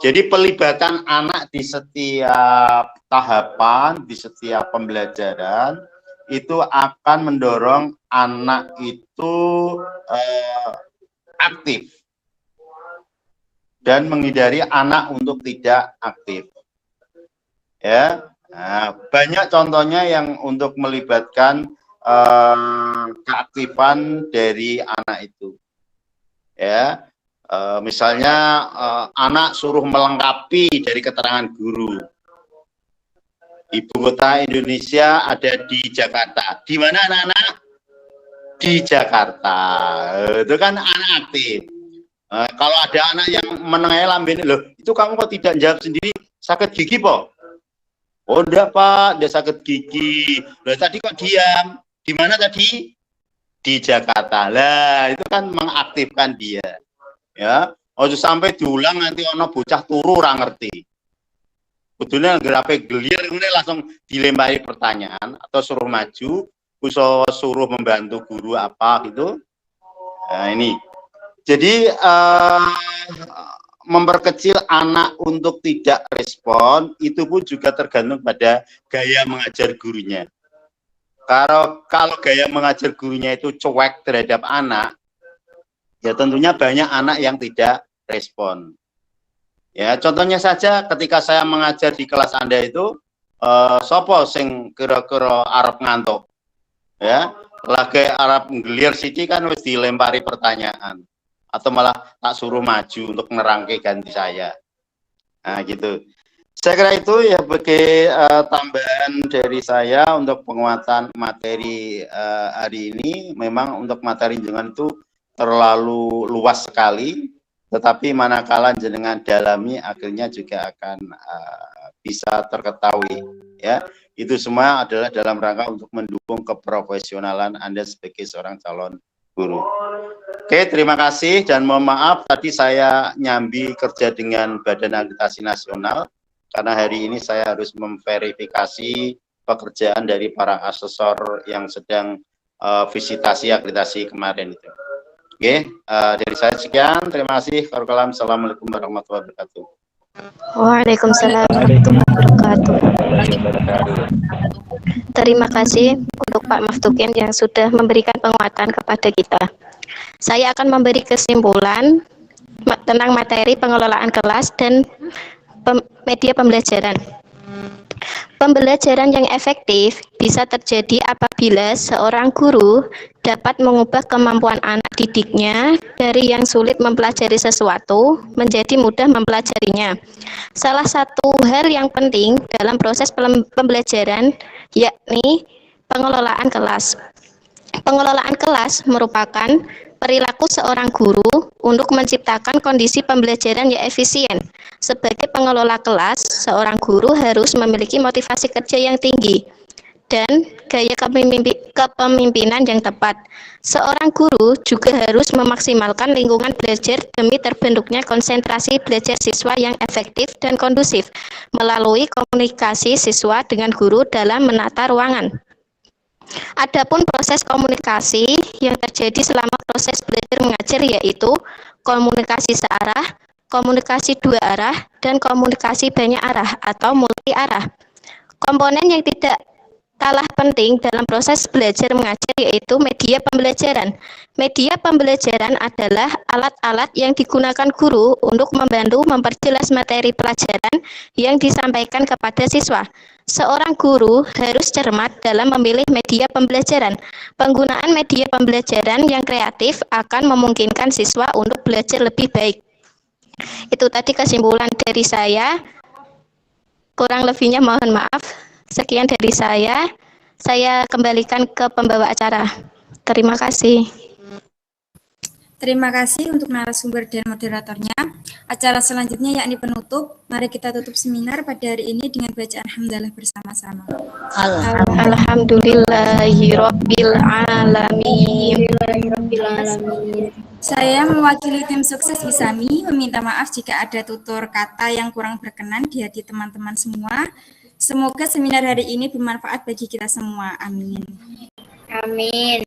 Jadi pelibatan anak di setiap tahapan, di setiap pembelajaran itu akan mendorong anak itu aktif dan menghindari anak untuk tidak aktif. Ya, nah, banyak contohnya yang untuk melibatkan keaktifan dari anak itu. Ya. Misalnya anak suruh melengkapi dari keterangan guru. Ibu kota Indonesia ada di Jakarta. Di mana anak-anak? Di Jakarta. Itu kan anak aktif. Kalau ada anak yang menengah lambene, loh, itu kamu kok tidak jawab sendiri? Sakit gigi, po? Oh, enggak, Pak, dia sakit gigi. Loh, tadi kok diam? Di mana tadi? Di Jakarta. Lah, itu kan mengaktifkan dia. Ya, ojo sampai diulang nanti ono bocah turu ora ngerti. Betulnya gerape gelir ini langsung dilempari pertanyaan atau suruh maju, suruh membantu guru apa gitu. Nah, ini. Jadi memperkecil anak untuk tidak respon itu pun juga tergantung pada gaya mengajar gurunya. Kalau gaya mengajar gurunya itu cuek terhadap anak, ya tentunya banyak anak yang tidak respon. Ya, contohnya saja ketika saya mengajar di kelas Anda itu, sopo sing kira-kira arep ngantuk. Ya, lagi arep nggelir sithik kan wis dilempari pertanyaan atau malah tak suruh maju untuk nerangke ganti saya. Nah, gitu. Saya kira itu ya sebagai tambahan dari saya untuk penguatan materi hari ini. Memang untuk materi jenengan itu terlalu luas sekali, tetapi manakala jenengan dalami akhirnya juga akan bisa terketahui, ya. Itu semua adalah dalam rangka untuk mendukung keprofesionalan Anda sebagai seorang calon guru. Oke, terima kasih dan mohon maaf tadi saya nyambi kerja dengan Badan Akreditasi Nasional karena hari ini saya harus memverifikasi pekerjaan dari para asesor yang sedang visitasi akreditasi kemarin itu. Oke, dari saya sekian. Terima kasih. Assalamualaikum warahmatullahi wabarakatuh. Waalaikumsalam warahmatullahi wabarakatuh. Terima kasih untuk Pak Maftukin yang sudah memberikan penguatan kepada kita. Saya akan memberi kesimpulan tentang materi pengelolaan kelas dan media pembelajaran. Pembelajaran yang efektif bisa terjadi apabila seorang guru dapat mengubah kemampuan anak didiknya dari yang sulit mempelajari sesuatu menjadi mudah mempelajarinya. Salah satu hal yang penting dalam proses pembelajaran yakni pengelolaan kelas. Pengelolaan kelas merupakan perilaku seorang guru untuk menciptakan kondisi pembelajaran yang efisien. Sebagai pengelola kelas, seorang guru harus memiliki motivasi kerja yang tinggi dan gaya kepemimpinan yang tepat. Seorang guru juga harus memaksimalkan lingkungan belajar demi terbentuknya konsentrasi belajar siswa yang efektif dan kondusif melalui komunikasi siswa dengan guru dalam menata ruangan. Adapun proses komunikasi yang terjadi selama proses belajar mengajar yaitu komunikasi searah, komunikasi dua arah, dan komunikasi banyak arah atau multi arah. Komponen yang tidak kalah penting dalam proses belajar mengajar yaitu media pembelajaran. Media pembelajaran adalah alat-alat yang digunakan guru untuk membantu memperjelas materi pelajaran yang disampaikan kepada siswa. Seorang guru harus cermat dalam memilih media pembelajaran. Penggunaan media pembelajaran yang kreatif akan memungkinkan siswa untuk belajar lebih baik. Itu tadi kesimpulan dari saya. Kurang lebihnya mohon maaf. Sekian dari saya. Saya kembalikan ke pembawa acara. Terima kasih. Terima kasih untuk narasumber dan moderatornya. Acara selanjutnya yakni penutup. Mari kita tutup seminar pada hari ini dengan bacaan hamdalah bersama-sama. Alhamdulillahirabbil alamin. Saya mewakili tim sukses Bisami meminta maaf jika ada tutur kata yang kurang berkenan di hati teman-teman semua. Semoga seminar hari ini bermanfaat bagi kita semua. Amin. Amin.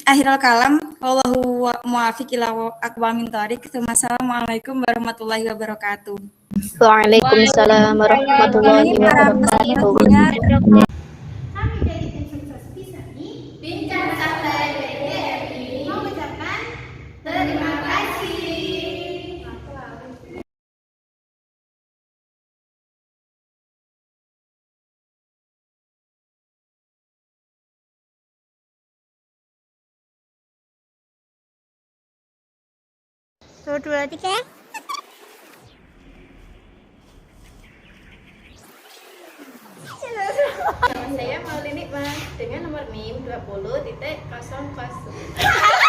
Akhirul kalam, wallahu muwaffiq ila aqwamit thoriq. Wassalamualaikum warahmatullahi wabarakatuh. Waalaikumsalam warahmatullahi wabarakatuh. Kami dari tim sukses Bisami, Bincang Santai BDRI mengucapkan terima kasih. Satu, dua, tiga. Nama saya Maulini Mas dengan nomor NIM 20.00.